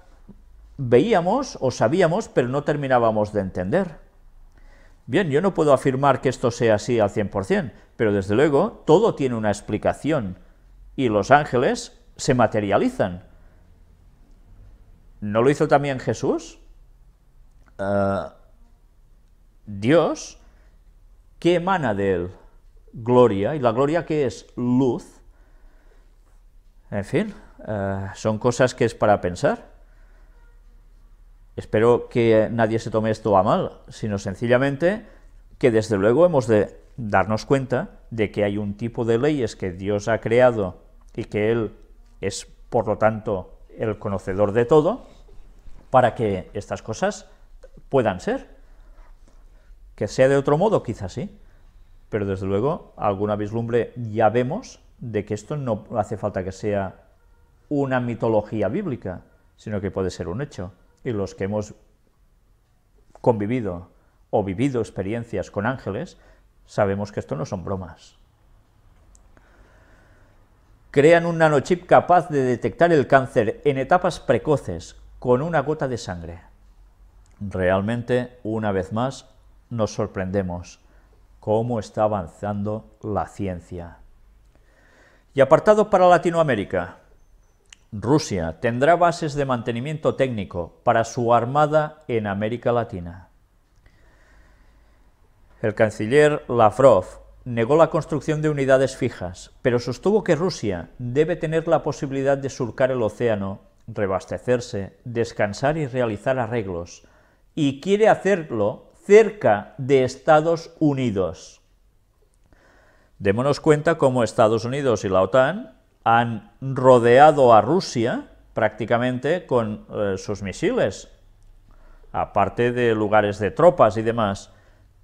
A: veíamos o sabíamos, pero no terminábamos de entender. Bien, yo no puedo afirmar que esto sea así al 100%, pero desde luego todo tiene una explicación, y los ángeles se materializan. ¿No lo hizo también Jesús? Dios, ¿qué emana de él? Gloria, y la gloria, ¿qué es? Luz. En fin, son cosas que es para pensar. Espero que nadie se tome esto a mal, sino sencillamente que desde luego hemos de darnos cuenta de que hay un tipo de leyes que Dios ha creado y que Él es, por lo tanto, el conocedor de todo, para que estas cosas puedan ser. Que sea de otro modo, quizás sí, pero desde luego alguna vislumbre ya vemos de que esto no hace falta que sea una mitología bíblica, sino que puede ser un hecho. Y los que hemos convivido o vivido experiencias con ángeles, sabemos que esto no son bromas. Crean un nanochip capaz de detectar el cáncer en etapas precoces con una gota de sangre. Realmente, una vez más, nos sorprendemos cómo está avanzando la ciencia. Y apartado para Latinoamérica, Rusia tendrá bases de mantenimiento técnico para su armada en América Latina. El canciller Lavrov negó la construcción de unidades fijas, pero sostuvo que Rusia debe tener la posibilidad de surcar el océano, reabastecerse, descansar y realizar arreglos, y quiere hacerlo cerca de Estados Unidos. Démonos cuenta cómo Estados Unidos y la OTAN han rodeado a Rusia prácticamente con sus misiles, aparte de lugares de tropas y demás.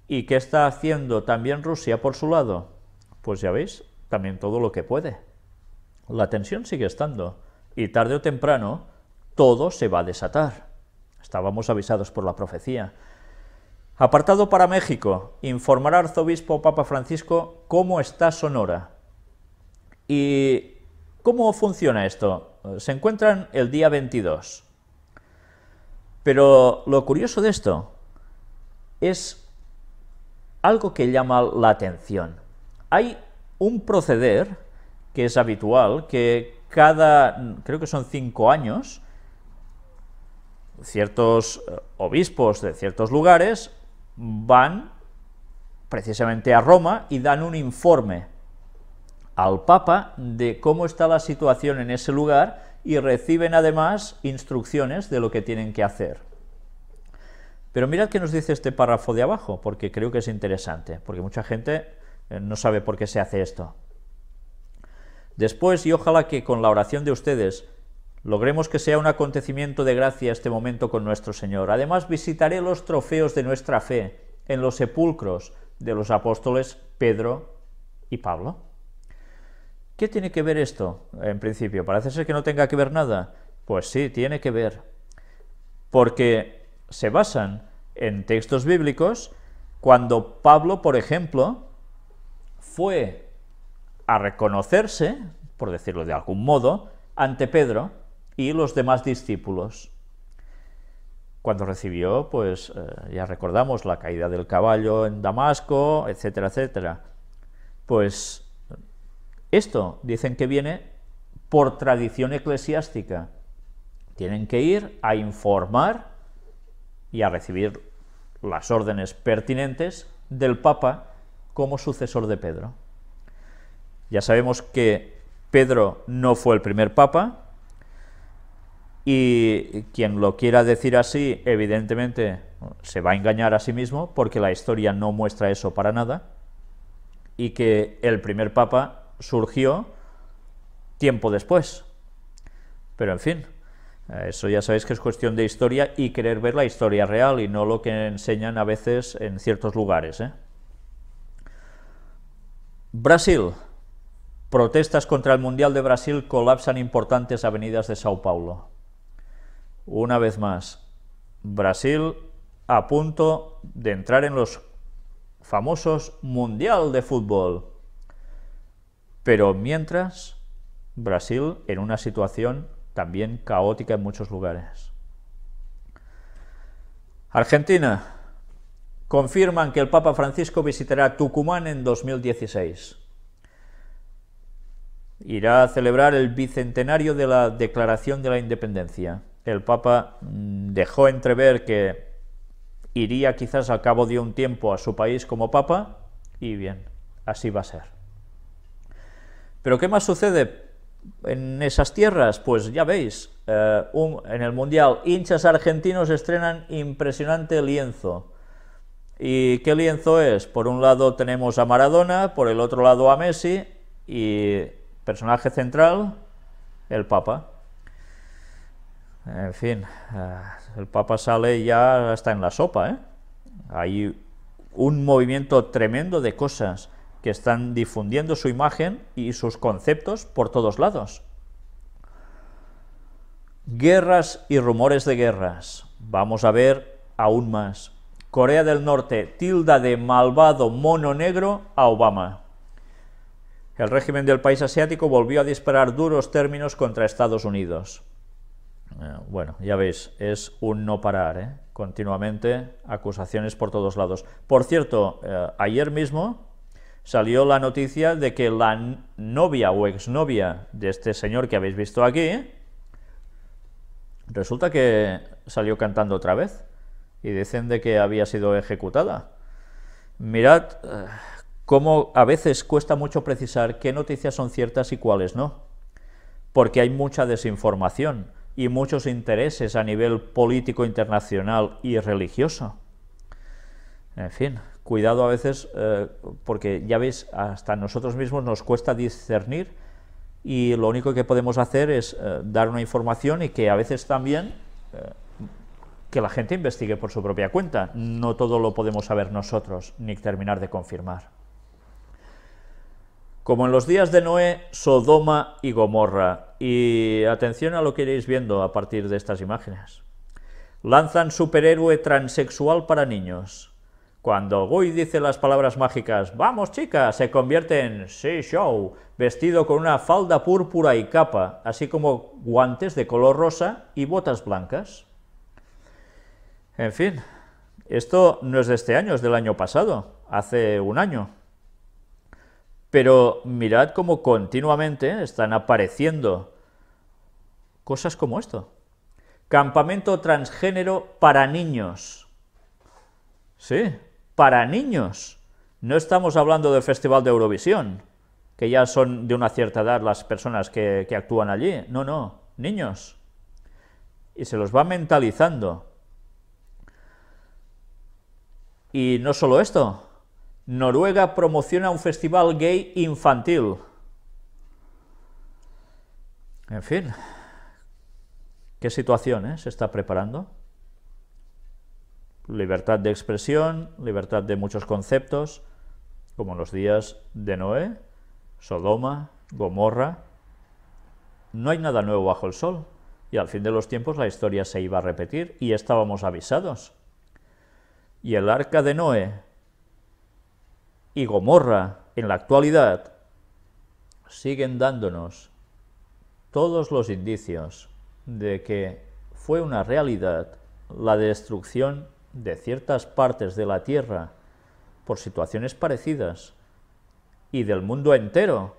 A: ¿Y qué está haciendo también Rusia por su lado? Pues ya veis, también todo lo que puede. La tensión sigue estando, y tarde o temprano todo se va a desatar. Estábamos avisados por la profecía. Apartado para México, informará arzobispo Papa Francisco cómo está Sonora. ¿Y cómo funciona esto? Se encuentran el día 22. Pero lo curioso de esto es algo que llama la atención. Hay un proceder que es habitual, que creo que son 5 años, ciertos obispos de ciertos lugares van precisamente a Roma y dan un informe al Papa de cómo está la situación en ese lugar y reciben además instrucciones de lo que tienen que hacer. Pero mirad qué nos dice este párrafo de abajo, porque creo que es interesante, porque mucha gente no sabe por qué se hace esto. Después, y ojalá que con la oración de ustedes logremos que sea un acontecimiento de gracia este momento con nuestro Señor. Además, visitaré los trofeos de nuestra fe en los sepulcros de los apóstoles Pedro y Pablo. ¿Qué tiene que ver esto? En principio, parece ser que no tenga que ver nada. Pues sí, tiene que ver, porque se basan en textos bíblicos cuando Pablo, por ejemplo, fue a reconocerse, por decirlo de algún modo, ante Pedro y los demás discípulos. Cuando recibió, pues ya recordamos la caída del caballo en Damasco, etcétera, etcétera. Pues esto dicen que viene por tradición eclesiástica. Tienen que ir a informar y a recibir las órdenes pertinentes del Papa como sucesor de Pedro. Ya sabemos que Pedro no fue el primer Papa, y quien lo quiera decir así, evidentemente se va a engañar a sí mismo, porque la historia no muestra eso para nada, y que el primer Papa surgió tiempo después. Pero en fin, eso ya sabéis que es cuestión de historia y querer ver la historia real y no lo que enseñan a veces en ciertos lugares. Brasil. Protestas contra el Mundial de Brasil colapsan importantes avenidas de Sao Paulo. Una vez más, Brasil a punto de entrar en los famosos Mundial de Fútbol. Pero mientras, Brasil en una situación también caótica en muchos lugares. Argentina. Confirman que el Papa Francisco visitará Tucumán en 2016. Irá a celebrar el bicentenario de la Declaración de la Independencia. El Papa dejó entrever que iría quizás al cabo de un tiempo a su país como Papa, y bien, así va a ser. ¿Pero qué más sucede en esas tierras? Pues ya veis, en el Mundial, hinchas argentinos estrenan impresionante lienzo. ¿Y qué lienzo es? Por un lado tenemos a Maradona, por el otro lado a Messi, y personaje central, el Papa. En fin, el Papa sale ya está en la sopa, Hay un movimiento tremendo de cosas que están difundiendo su imagen y sus conceptos por todos lados. Guerras y rumores de guerras. Vamos a ver aún más. Corea del Norte tilda de malvado mono negro a Obama. El régimen del país asiático volvió a disparar duros términos contra Estados Unidos. Bueno, ya veis, es un no parar, continuamente acusaciones por todos lados. Por cierto, ayer mismo salió la noticia de que la novia o exnovia de este señor que habéis visto aquí, resulta que salió cantando otra vez y dicen de que había sido ejecutada. Mirad cómo a veces cuesta mucho precisar qué noticias son ciertas y cuáles no, porque hay mucha desinformación y muchos intereses a nivel político internacional y religioso. En fin, cuidado a veces, porque ya veis, hasta nosotros mismos nos cuesta discernir y lo único que podemos hacer es dar una información y que a veces también que la gente investigue por su propia cuenta. No todo lo podemos saber nosotros, ni terminar de confirmar. Como en los días de Noé, Sodoma y Gomorra. Y atención a lo que iréis viendo a partir de estas imágenes. Lanzan superhéroe transexual para niños. Cuando Guy dice las palabras mágicas, ¡vamos chica!, se convierte en sí show, vestido con una falda púrpura y capa, así como guantes de color rosa y botas blancas. En fin, esto no es de este año, es del año pasado, hace un año. Pero mirad cómo continuamente están apareciendo cosas como esto. Campamento transgénero para niños. Sí, para niños. No estamos hablando del Festival de Eurovisión, que ya son de una cierta edad las personas que actúan allí. No, no, niños. Y se los va mentalizando. Y no solo esto. Noruega promociona un festival gay infantil. En fin, ¿qué situación se está preparando? Libertad de expresión, libertad de muchos conceptos, como en los días de Noé, Sodoma, Gomorra. No hay nada nuevo bajo el sol, y al fin de los tiempos la historia se iba a repetir, y estábamos avisados. Y el arca de Noé y Gomorra, en la actualidad, siguen dándonos todos los indicios de que fue una realidad la destrucción de ciertas partes de la Tierra por situaciones parecidas y del mundo entero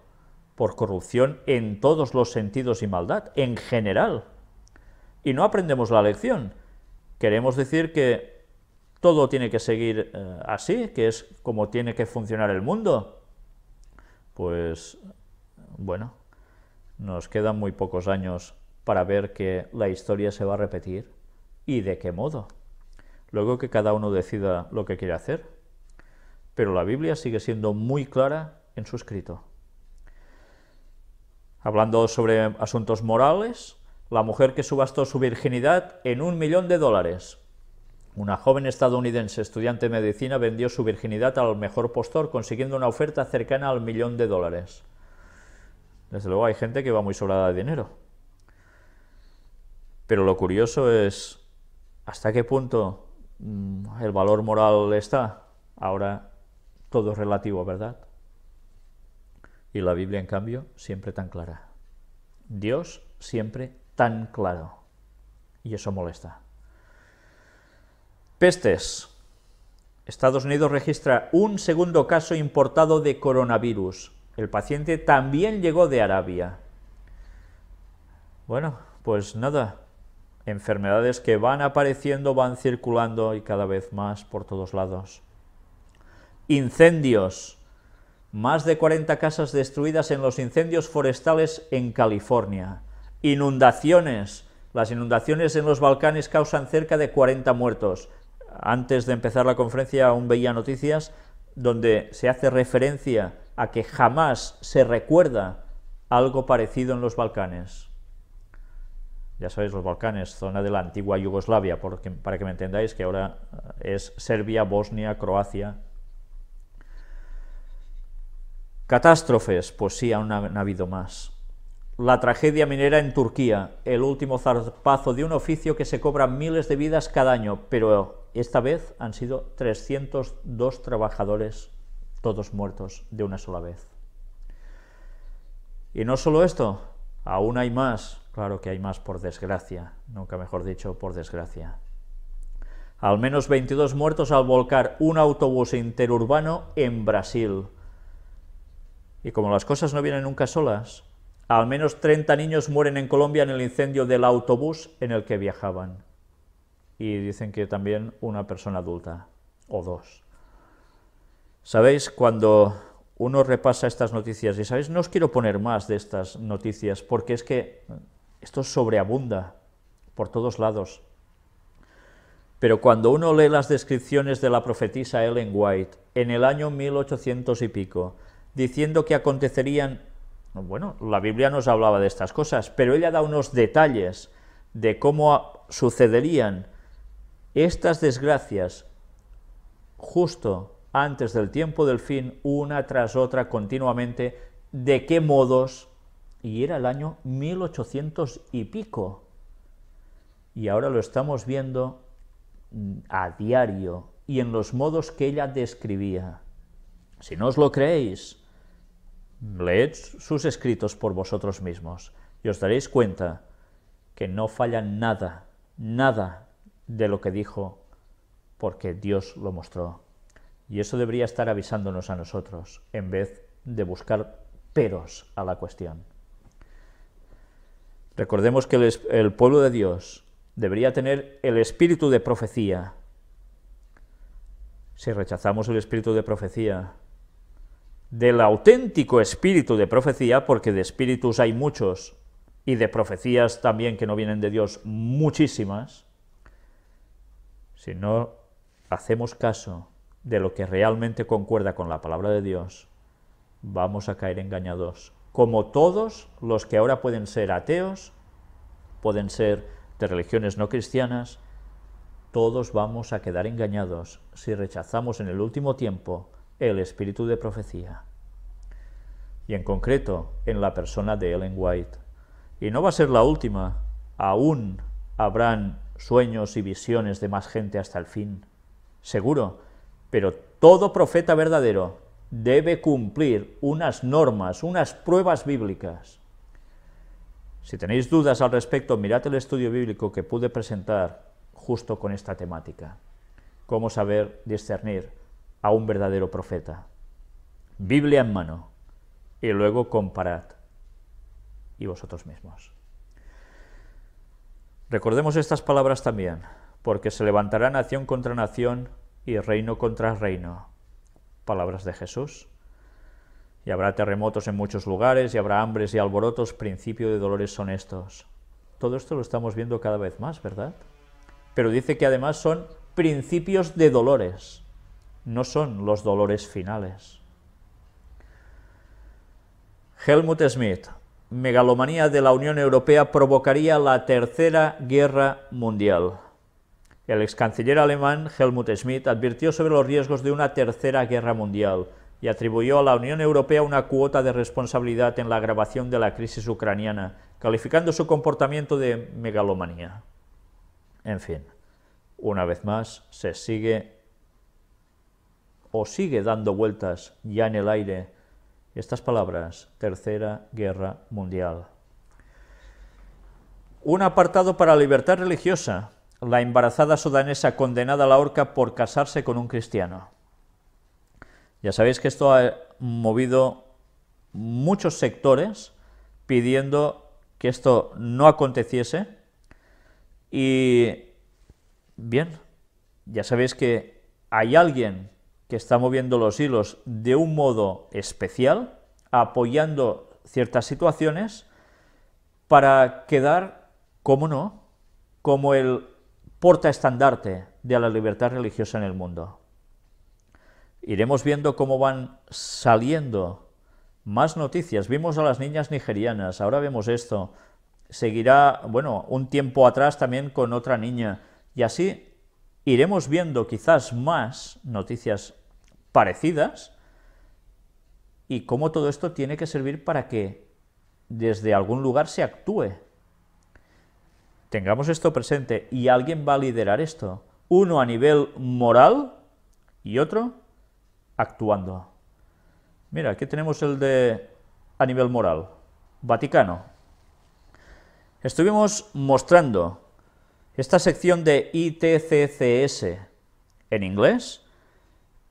A: por corrupción en todos los sentidos y maldad, en general. Y no aprendemos la lección. Queremos decir que todo tiene que seguir así, que es como tiene que funcionar el mundo. Pues, bueno, nos quedan muy pocos años para ver que la historia se va a repetir y de qué modo. Luego que cada uno decida lo que quiere hacer. Pero la Biblia sigue siendo muy clara en su escrito. Hablando sobre asuntos morales, la mujer que subastó su virginidad en $1 millón. Una joven estadounidense estudiante de medicina vendió su virginidad al mejor postor, consiguiendo una oferta cercana al $1 millón. Desde luego hay gente que va muy sobrada de dinero. Pero lo curioso es hasta qué punto el valor moral está. Ahora todo es relativo, ¿verdad? Y la Biblia, en cambio, siempre tan clara. Dios siempre tan claro. Y eso molesta. Pestes. Estados Unidos registra un segundo caso importado de coronavirus. El paciente también llegó de Arabia. Bueno, pues nada. Enfermedades que van apareciendo, van circulando y cada vez más por todos lados. Incendios. Más de 40 casas destruidas en los incendios forestales en California. Inundaciones. Las inundaciones en los Balcanes causan cerca de 40 muertos. Antes de empezar la conferencia aún veía noticias donde se hace referencia a que jamás se recuerda algo parecido en los Balcanes. Ya sabéis, los Balcanes, zona de la antigua Yugoslavia, para que me entendáis, que ahora es Serbia, Bosnia, Croacia. Catástrofes, pues sí, aún han habido más. La tragedia minera en Turquía, el último zarpazo de un oficio que se cobra miles de vidas cada año, pero esta vez han sido 302 trabajadores, todos muertos de una sola vez. Y no solo esto, aún hay más, claro que hay más por desgracia, nunca mejor dicho, por desgracia. Al menos 22 muertos al volcar un autobús interurbano en Brasil. Y como las cosas no vienen nunca solas, al menos 30 niños mueren en Colombia en el incendio del autobús en el que viajaban. Y dicen que también una persona adulta, o dos. ¿Sabéis? Cuando uno repasa estas noticias, y sabéis, no os quiero poner más de estas noticias, porque es que esto sobreabunda por todos lados. Pero cuando uno lee las descripciones de la profetisa Ellen White en el año 1800 y pico, diciendo que acontecerían, bueno, la Biblia nos hablaba de estas cosas, pero ella da unos detalles de cómo sucederían estas desgracias justo antes del tiempo del fin, una tras otra, continuamente, de qué modos, y era el año 1800 y pico, y ahora lo estamos viendo a diario, y en los modos que ella describía. Si no os lo creéis, leed sus escritos por vosotros mismos, y os daréis cuenta que no falla nada, nada de lo que dijo, porque Dios lo mostró. Y eso debería estar avisándonos a nosotros, en vez de buscar peros a la cuestión. Recordemos que el pueblo de Dios debería tener el espíritu de profecía. Si rechazamos el espíritu de profecía, del auténtico espíritu de profecía, porque de espíritus hay muchos, y de profecías también que no vienen de Dios, muchísimas, si no hacemos caso de lo que realmente concuerda con la palabra de Dios, vamos a caer engañados. Como todos los que ahora pueden ser ateos, pueden ser de religiones no cristianas, todos vamos a quedar engañados si rechazamos en el último tiempo el espíritu de profecía. Y en concreto, en la persona de Ellen White. Y no va a ser la última, aún habrán sueños y visiones de más gente hasta el fin, seguro, pero todo profeta verdadero debe cumplir unas normas, unas pruebas bíblicas. Si tenéis dudas al respecto, mirad el estudio bíblico que pude presentar justo con esta temática. Cómo saber discernir a un verdadero profeta. Biblia en mano, y luego comparad, y vosotros mismos. Recordemos estas palabras también, porque se levantará nación contra nación y reino contra reino. Palabras de Jesús. Y habrá terremotos en muchos lugares, y habrá hambres y alborotos, principio de dolores son estos. Todo esto lo estamos viendo cada vez más, ¿verdad? Pero dice que además son principios de dolores, no son los dolores finales. Helmut Schmidt, megalomanía de la Unión Europea provocaría la Tercera Guerra Mundial. El ex canciller alemán Helmut Schmidt advirtió sobre los riesgos de una Tercera Guerra Mundial y atribuyó a la Unión Europea una cuota de responsabilidad en la agravación de la crisis ucraniana, calificando su comportamiento de megalomanía. En fin, una vez más se sigue dando vueltas ya en el aire estas palabras, Tercera Guerra Mundial. Un apartado para la libertad religiosa, la embarazada sudanesa condenada a la horca por casarse con un cristiano. Ya sabéis que esto ha movido muchos sectores pidiendo que esto no aconteciese y, bien, ya sabéis que hay alguien que está moviendo los hilos de un modo especial, apoyando ciertas situaciones para quedar, cómo no, como el portaestandarte de la libertad religiosa en el mundo. Iremos viendo cómo van saliendo más noticias. Vimos a las niñas nigerianas, ahora vemos esto. Seguirá, bueno, un tiempo atrás también con otra niña. Y así iremos viendo quizás más noticias parecidas y cómo todo esto tiene que servir para que desde algún lugar se actúe. Tengamos esto presente y alguien va a liderar esto. Uno a nivel moral y otro actuando. Mira, aquí tenemos el de a nivel moral. Vaticano. Estuvimos mostrando esta sección de ITCCS en inglés,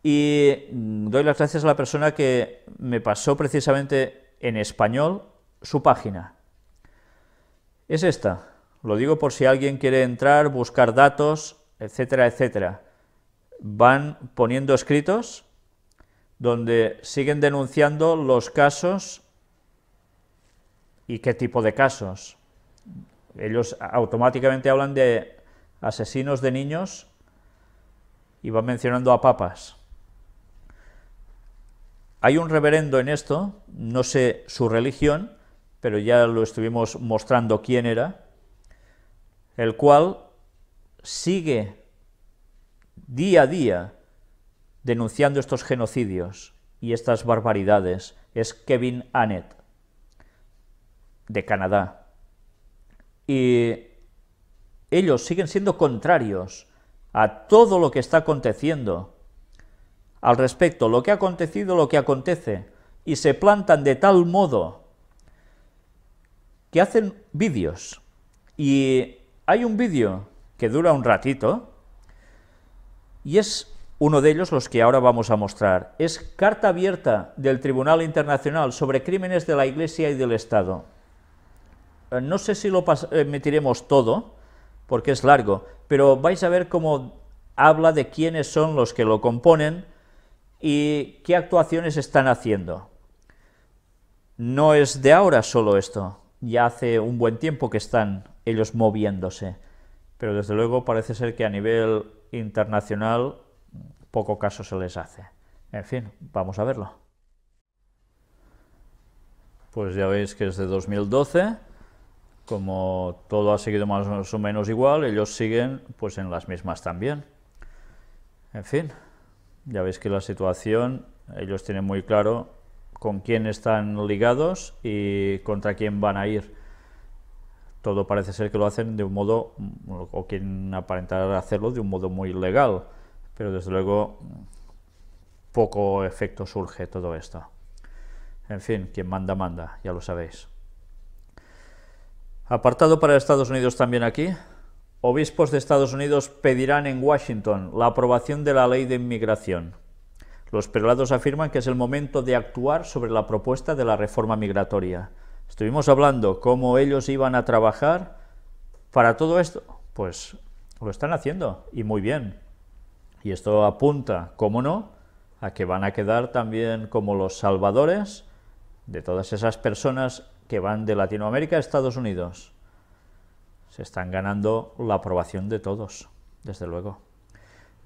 A: y doy las gracias a la persona que me pasó precisamente en español su página. Es esta, lo digo por si alguien quiere entrar, buscar datos, etcétera, etcétera. Van poniendo escritos donde siguen denunciando los casos y qué tipo de casos. Ellos automáticamente hablan de asesinos de niños y van mencionando a papas. Hay un reverendo en esto, no sé su religión, pero ya lo estuvimos mostrando quién era, el cual sigue día a día denunciando estos genocidios y estas barbaridades. Es Kevin Annett, de Canadá. Y ellos siguen siendo contrarios a todo lo que está aconteciendo al respecto, lo que ha acontecido, lo que acontece, y se plantan de tal modo que hacen vídeos. Y hay un vídeo que dura un ratito, y es uno de ellos los que ahora vamos a mostrar. Es carta abierta del Tribunal Internacional sobre crímenes de la Iglesia y del Estado. No sé si lo emitiremos todo, porque es largo, pero vais a ver cómo habla de quiénes son los que lo componen y qué actuaciones están haciendo. No es de ahora solo esto, ya hace un buen tiempo que están ellos moviéndose, pero desde luego parece ser que a nivel internacional poco caso se les hace. En fin, vamos a verlo. Pues ya veis que es de 2012, como todo ha seguido más o menos igual, ellos siguen pues en las mismas también. En fin, ya veis que la situación, ellos tienen muy claro con quién están ligados y contra quién van a ir. Todo parece ser que lo hacen de un modo, o quieren aparentar hacerlo de un modo muy legal, pero desde luego poco efecto surge todo esto. En fin, quien manda, manda, ya lo sabéis. Apartado para Estados Unidos también aquí. Obispos de Estados Unidos pedirán en Washington la aprobación de la ley de inmigración. Los prelados afirman que es el momento de actuar sobre la propuesta de la reforma migratoria. Estuvimos hablando cómo ellos iban a trabajar para todo esto. Pues lo están haciendo, y muy bien. Y esto apunta, cómo no, a que van a quedar también como los salvadores de todas esas personas que van de Latinoamérica a Estados Unidos. Se están ganando la aprobación de todos, desde luego.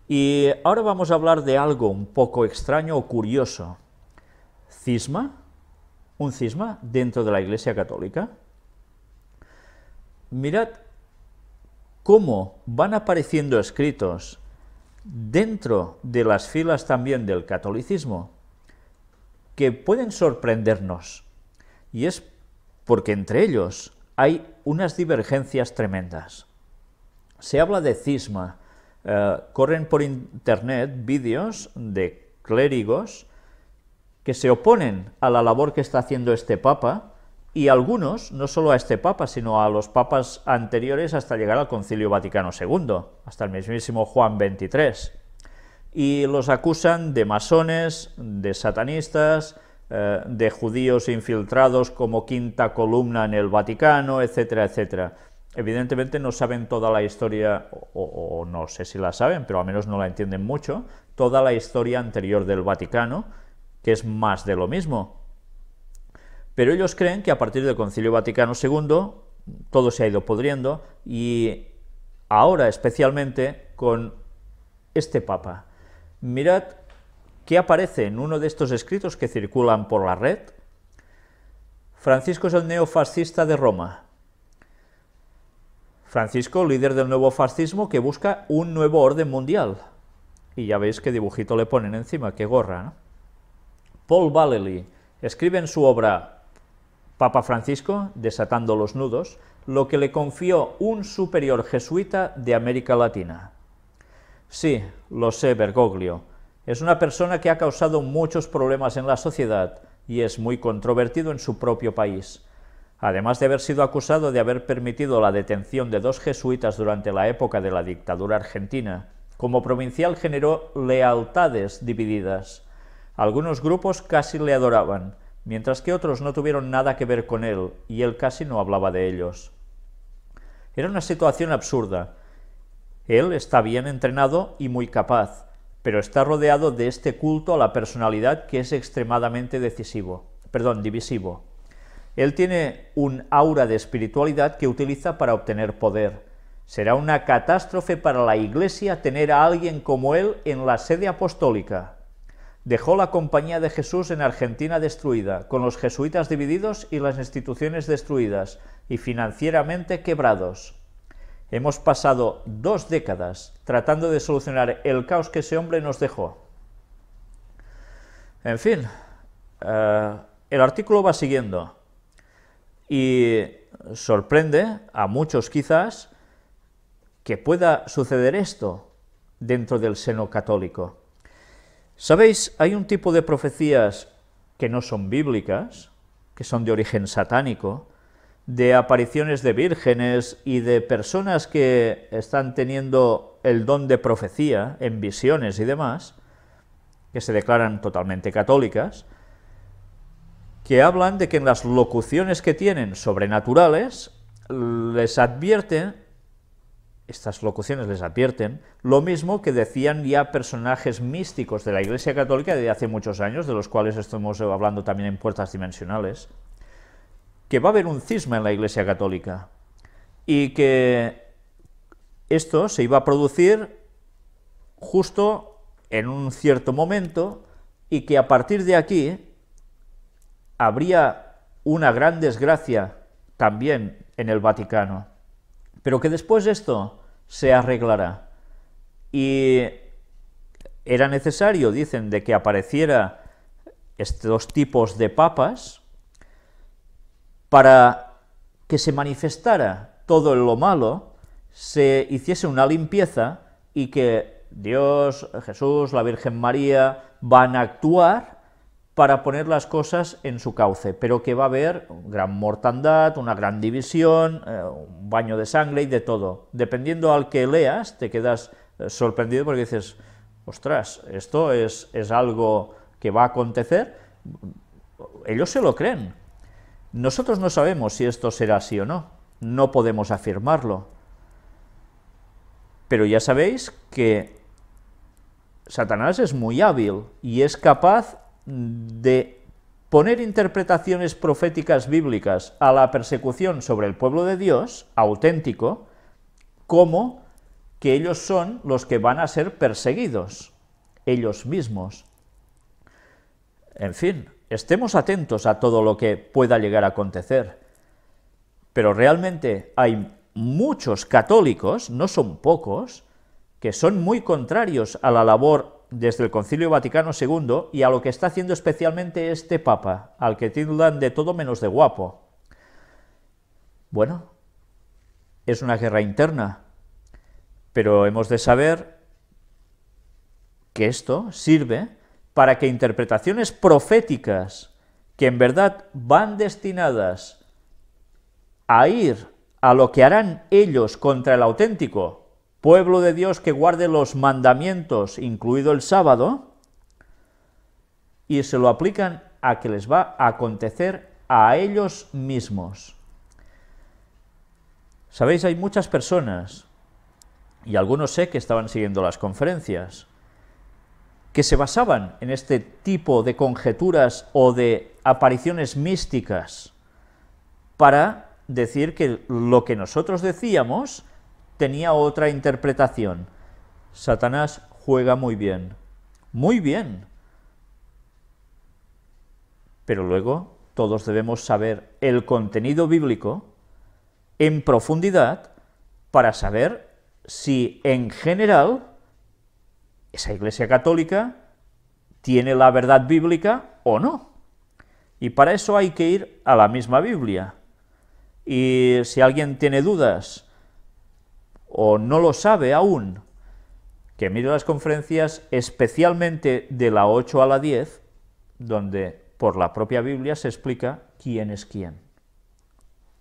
A: Y ahora vamos a hablar de algo un poco extraño o curioso. ¿Cisma? ¿Un cisma dentro de la Iglesia Católica? Mirad cómo van apareciendo escritos dentro de las filas también del catolicismo que pueden sorprendernos. Y es porque entre ellos hay unas divergencias tremendas. Se habla de cisma, corren por internet vídeos de clérigos que se oponen a la labor que está haciendo este papa, y algunos, no solo a este papa, sino a los papas anteriores hasta llegar al Concilio Vaticano II, hasta el mismísimo Juan XXIII, y los acusan de masones, de satanistas, de judíos infiltrados como quinta columna en el Vaticano, etcétera, etcétera. Evidentemente no saben toda la historia, o no sé si la saben, pero al menos no la entienden mucho, toda la historia anterior del Vaticano, que es más de lo mismo. Pero ellos creen que a partir del Concilio Vaticano II todo se ha ido pudriendo, y ahora especialmente con este papa. Mirad qué aparece en uno de estos escritos que circulan por la red. Francisco es el neofascista de Roma. Francisco, líder del nuevo fascismo que busca un nuevo orden mundial. Y ya veis qué dibujito le ponen encima, qué gorra, ¿no? Paul Vallely escribe en su obra Papa Francisco, desatando los nudos, lo que le confió un superior jesuita de América Latina. Sí, lo sé, Bergoglio. Es una persona que ha causado muchos problemas en la sociedad y es muy controvertido en su propio país. Además de haber sido acusado de haber permitido la detención de 2 jesuitas durante la época de la dictadura argentina, como provincial generó lealtades divididas. Algunos grupos casi le adoraban, mientras que otros no tuvieron nada que ver con él, y él casi no hablaba de ellos. Era una situación absurda. Él está bien entrenado y muy capaz, pero está rodeado de este culto a la personalidad que es extremadamente divisivo. Él tiene un aura de espiritualidad que utiliza para obtener poder. Será una catástrofe para la Iglesia tener a alguien como él en la sede apostólica. Dejó la Compañía de Jesús en Argentina destruida, con los jesuitas divididos y las instituciones destruidas, y financieramente quebrados. Hemos pasado 2 décadas tratando de solucionar el caos que ese hombre nos dejó. En fin, el artículo va siguiendo y sorprende a muchos quizás que pueda suceder esto dentro del seno católico. ¿Sabéis? Hay un tipo de profecías que no son bíblicas, que son de origen satánico, de apariciones de vírgenes y de personas que están teniendo el don de profecía en visiones y demás, que se declaran totalmente católicas, que hablan de que en las locuciones que tienen sobrenaturales les advierten, estas locuciones les advierten, lo mismo que decían ya personajes místicos de la Iglesia Católica de hace muchos años, de los cuales estamos hablando también en Puertas Dimensionales, que va a haber un cisma en la Iglesia Católica y que esto se iba a producir justo en un cierto momento y que a partir de aquí habría una gran desgracia también en el Vaticano, pero que después esto se arreglará. Y era necesario, dicen, de que apareciera estos tipos de papas para que se manifestara todo lo malo, se hiciese una limpieza y que Dios, Jesús, la Virgen María van a actuar para poner las cosas en su cauce, pero que va a haber gran mortandad, una gran división, un baño de sangre y de todo. Dependiendo al que leas, te quedas sorprendido porque dices, ostras, esto es algo que va a acontecer. Ellos se lo creen. Nosotros no sabemos si esto será así o no, no podemos afirmarlo. Pero ya sabéis que Satanás es muy hábil y es capaz de poner interpretaciones proféticas bíblicas a la persecución sobre el pueblo de Dios, auténtico, como que ellos son los que van a ser perseguidos, ellos mismos. En fin, estemos atentos a todo lo que pueda llegar a acontecer, pero realmente hay muchos católicos, no son pocos, que son muy contrarios a la labor desde el Concilio Vaticano II y a lo que está haciendo especialmente este Papa, al que tildan de todo menos de guapo. Bueno, es una guerra interna, pero hemos de saber que esto sirve para que interpretaciones proféticas que en verdad van destinadas a ir a lo que harán ellos contra el auténtico pueblo de Dios que guarde los mandamientos, incluido el sábado, y se lo aplican a que les va a acontecer a ellos mismos. Sabéis, hay muchas personas, y algunos sé que estaban siguiendo las conferencias, que se basaban en este tipo de conjeturas o de apariciones místicas para decir que lo que nosotros decíamos tenía otra interpretación. Satanás juega muy bien, pero luego todos debemos saber el contenido bíblico en profundidad para saber si en general esa Iglesia Católica tiene la verdad bíblica o no. Y para eso hay que ir a la misma Biblia. Y si alguien tiene dudas o no lo sabe aún, que mire las conferencias, especialmente de la 8 a la 10, donde por la propia Biblia se explica quién es quién.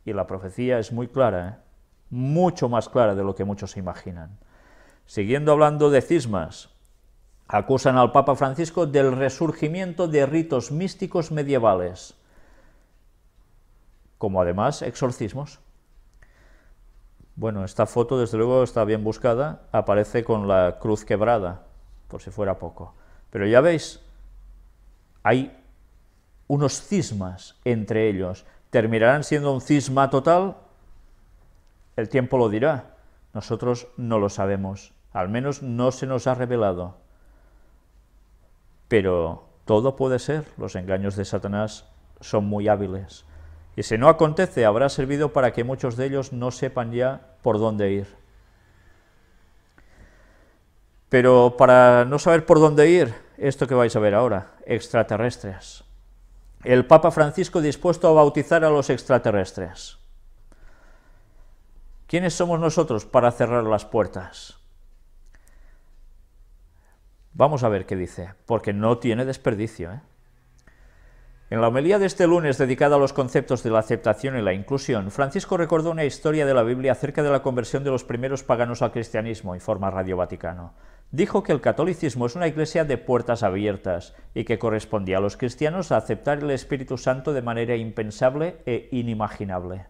A: Y la profecía es muy clara, mucho más clara de lo que muchos imaginan. Siguiendo hablando de cismas, acusan al Papa Francisco del resurgimiento de ritos místicos medievales, como además exorcismos. Bueno, esta foto desde luego está bien buscada, aparece con la cruz quebrada, por si fuera poco. Pero ya veis, hay unos cismas entre ellos. ¿Terminarán siendo un cisma total? El tiempo lo dirá. Nosotros no lo sabemos. Al menos no se nos ha revelado. Pero todo puede ser. Los engaños de Satanás son muy hábiles. Y si no acontece, habrá servido para que muchos de ellos no sepan ya por dónde ir. Pero para no saber por dónde ir, esto que vais a ver ahora, extraterrestres. El Papa Francisco dispuesto a bautizar a los extraterrestres. ¿Quiénes somos nosotros para cerrar las puertas? Vamos a ver qué dice, porque no tiene desperdicio, En la homilía de este lunes, dedicada a los conceptos de la aceptación y la inclusión, Francisco recordó una historia de la Biblia acerca de la conversión de los primeros paganos al cristianismo, informa Radio Vaticano. Dijo que el catolicismo es una iglesia de puertas abiertas y que correspondía a los cristianos a aceptar el Espíritu Santo de manera impensable e inimaginable.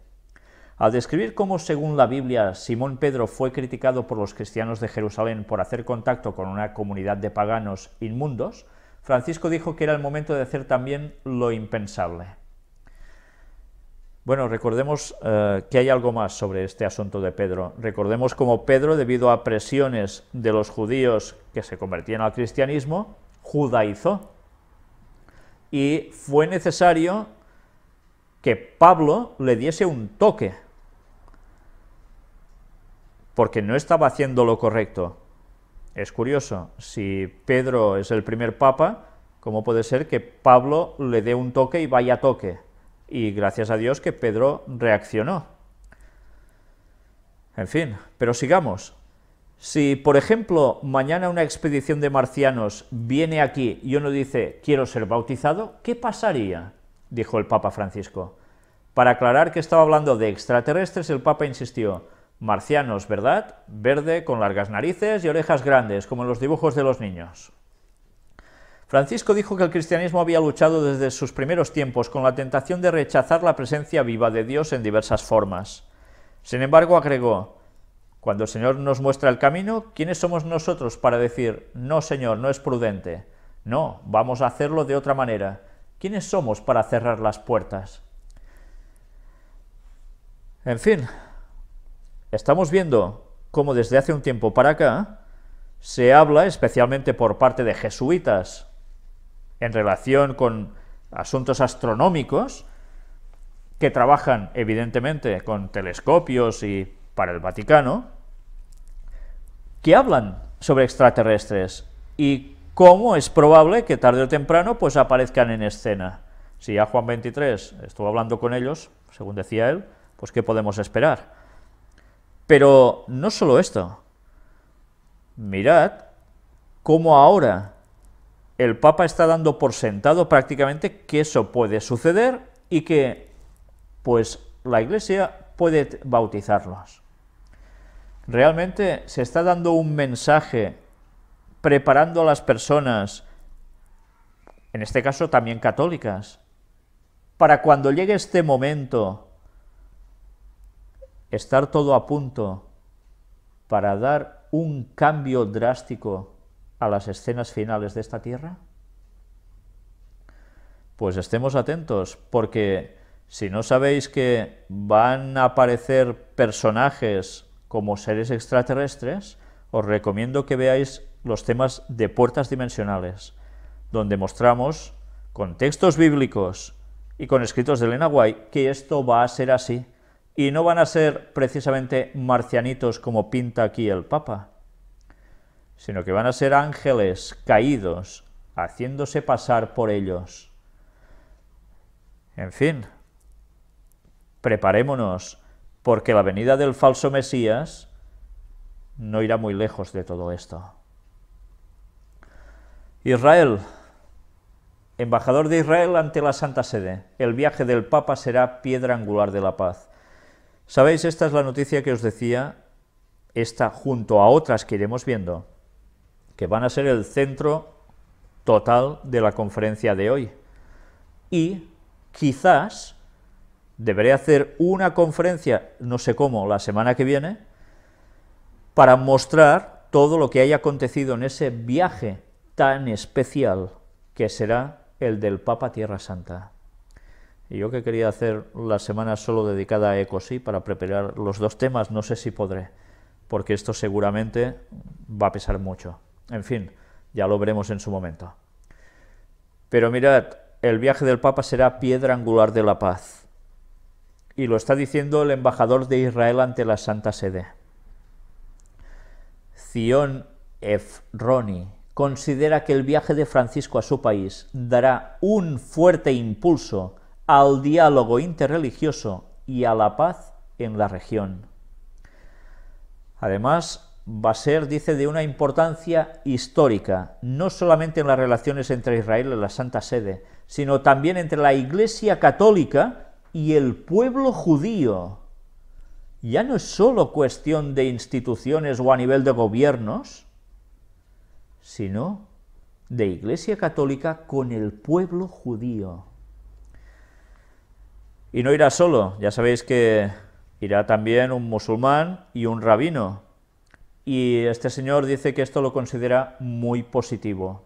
A: Al describir cómo, según la Biblia, Simón Pedro fue criticado por los cristianos de Jerusalén por hacer contacto con una comunidad de paganos inmundos, Francisco dijo que era el momento de hacer también lo impensable. Bueno, recordemos que hay algo más sobre este asunto de Pedro. Recordemos cómo Pedro, debido a presiones de los judíos que se convertían al cristianismo, judaizó. Y fue necesario que Pablo le diese un toque, porque no estaba haciendo lo correcto. Es curioso, si Pedro es el primer papa, ¿cómo puede ser que Pablo le dé un toque y vaya a toque? Y gracias a Dios que Pedro reaccionó. En fin, pero sigamos. Si, por ejemplo, mañana una expedición de marcianos viene aquí y uno dice, quiero ser bautizado, ¿qué pasaría?, dijo el Papa Francisco. Para aclarar que estaba hablando de extraterrestres, el Papa insistió, marcianos, ¿verdad? Verde, con largas narices y orejas grandes, como en los dibujos de los niños. Francisco dijo que el cristianismo había luchado desde sus primeros tiempos con la tentación de rechazar la presencia viva de Dios en diversas formas. Sin embargo, agregó, cuando el Señor nos muestra el camino, ¿quiénes somos nosotros para decir, no, Señor, no es prudente? No, vamos a hacerlo de otra manera. ¿Quiénes somos para cerrar las puertas? En fin, estamos viendo cómo desde hace un tiempo para acá se habla, especialmente por parte de jesuitas, en relación con asuntos astronómicos, que trabajan evidentemente con telescopios y para el Vaticano, que hablan sobre extraterrestres y cómo es probable que tarde o temprano pues aparezcan en escena. Si ya Juan 23 estuvo hablando con ellos, según decía él, pues ¿qué podemos esperar? Pero no solo esto. Mirad cómo ahora el Papa está dando por sentado prácticamente que eso puede suceder y que, pues, la Iglesia puede bautizarlos. Realmente se está dando un mensaje preparando a las personas, en este caso también católicas, para cuando llegue este momento, estar todo a punto para dar un cambio drástico a las escenas finales de esta tierra? Pues estemos atentos, porque si no sabéis que van a aparecer personajes como seres extraterrestres, os recomiendo que veáis los temas de puertas dimensionales, donde mostramos con textos bíblicos y con escritos de Elena White que esto va a ser así, y no van a ser precisamente marcianitos como pinta aquí el Papa, sino que van a ser ángeles caídos, haciéndose pasar por ellos. En fin, preparémonos, porque la venida del falso Mesías no irá muy lejos de todo esto. Israel, embajador de Israel ante la Santa Sede. El viaje del Papa será piedra angular de la paz. ¿Sabéis? Esta es la noticia que os decía, esta junto a otras que iremos viendo, que van a ser el centro total de la conferencia de hoy. Y quizás deberé hacer una conferencia, no sé cómo, la semana que viene, para mostrar todo lo que haya acontecido en ese viaje tan especial que será el del Papa a Tierra Santa. Y yo que quería hacer la semana solo dedicada a ECOSI para preparar los dos temas, no sé si podré, porque esto seguramente va a pesar mucho. En fin, ya lo veremos en su momento. Pero mirad, el viaje del Papa será piedra angular de la paz. Y lo está diciendo el embajador de Israel ante la Santa Sede. Zion Efroni considera que el viaje de Francisco a su país dará un fuerte impulso al diálogo interreligioso y a la paz en la región. Además, va a ser, dice, de una importancia histórica, no solamente en las relaciones entre Israel y la Santa Sede, sino también entre la Iglesia Católica y el pueblo judío. Ya no es solo cuestión de instituciones o a nivel de gobiernos, sino de Iglesia Católica con el pueblo judío. Y no irá solo, ya sabéis que irá también un musulmán y un rabino. Y este señor dice que esto lo considera muy positivo,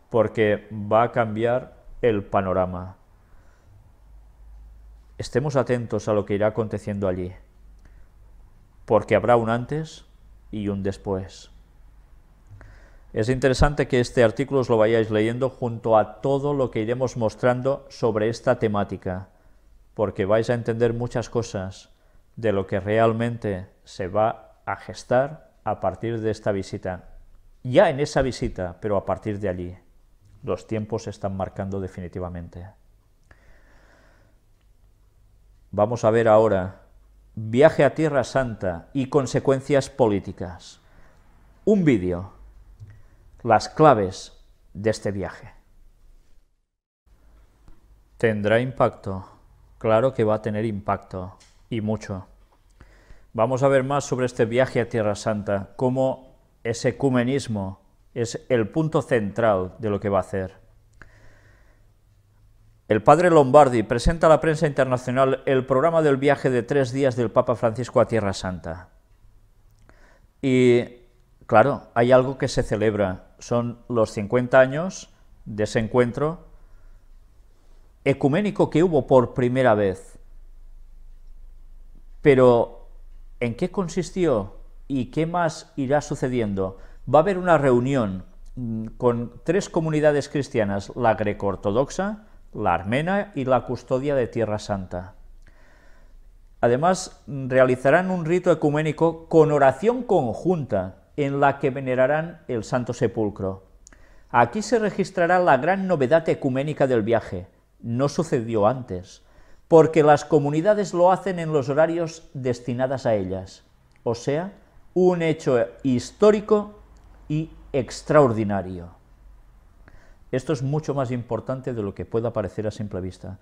A: porque va a cambiar el panorama. Estemos atentos a lo que irá aconteciendo allí, porque habrá un antes y un después. Es interesante que este artículo os lo vayáis leyendo junto a todo lo que iremos mostrando sobre esta temática, porque vais a entender muchas cosas de lo que realmente se va a gestar a partir de esta visita. Ya en esa visita, pero a partir de allí. Los tiempos se están marcando definitivamente. Vamos a ver ahora viaje a Tierra Santa y consecuencias políticas. Un vídeo. Las claves de este viaje. ¿Tendrá impacto? Claro que va a tener impacto, y mucho. Vamos a ver más sobre este viaje a Tierra Santa, cómo ese ecumenismo es el punto central de lo que va a hacer. El padre Lombardi presenta a la prensa internacional el programa del viaje de 3 días del Papa Francisco a Tierra Santa. Y, claro, hay algo que se celebra, son los 50 años de ese encuentro ecuménico que hubo por primera vez. Pero, ¿en qué consistió y qué más irá sucediendo? Va a haber una reunión con 3 comunidades cristianas, la greco-ortodoxa, la armena y la custodia de Tierra Santa. Además, realizarán un rito ecuménico con oración conjunta en la que venerarán el Santo Sepulcro. Aquí se registrará la gran novedad ecuménica del viaje. No sucedió antes, porque las comunidades lo hacen en los horarios destinados a ellas, o sea, un hecho histórico y extraordinario. Esto es mucho más importante de lo que pueda parecer a simple vista.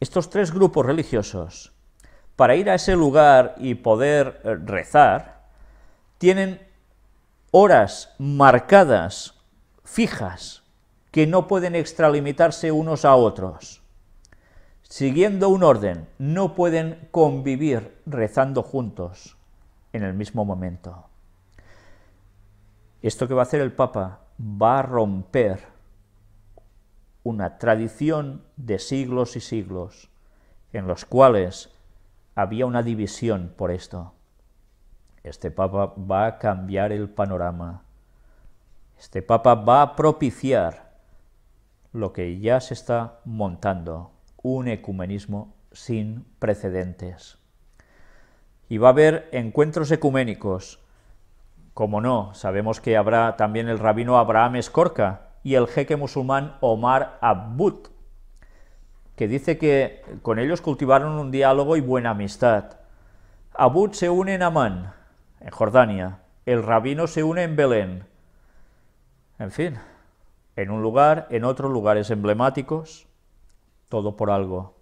A: Estos 3 grupos religiosos, para ir a ese lugar y poder rezar, tienen horas marcadas, fijas, que no pueden extralimitarse unos a otros. Siguiendo un orden, no pueden convivir rezando juntos en el mismo momento. Esto que va a hacer el Papa va a romper una tradición de siglos y siglos en los cuales había una división por esto. Este Papa va a cambiar el panorama. Este Papa va a propiciar lo que ya se está montando, un ecumenismo sin precedentes. Y va a haber encuentros ecuménicos. Como no, sabemos que habrá también el rabino Abraham Escorca y el jeque musulmán Omar Abbud, que dice que con ellos cultivaron un diálogo y buena amistad. Abbud se une en Amán, en Jordania, el rabino se une en Belén. En fin, en un lugar, en otros lugares emblemáticos, todo por algo.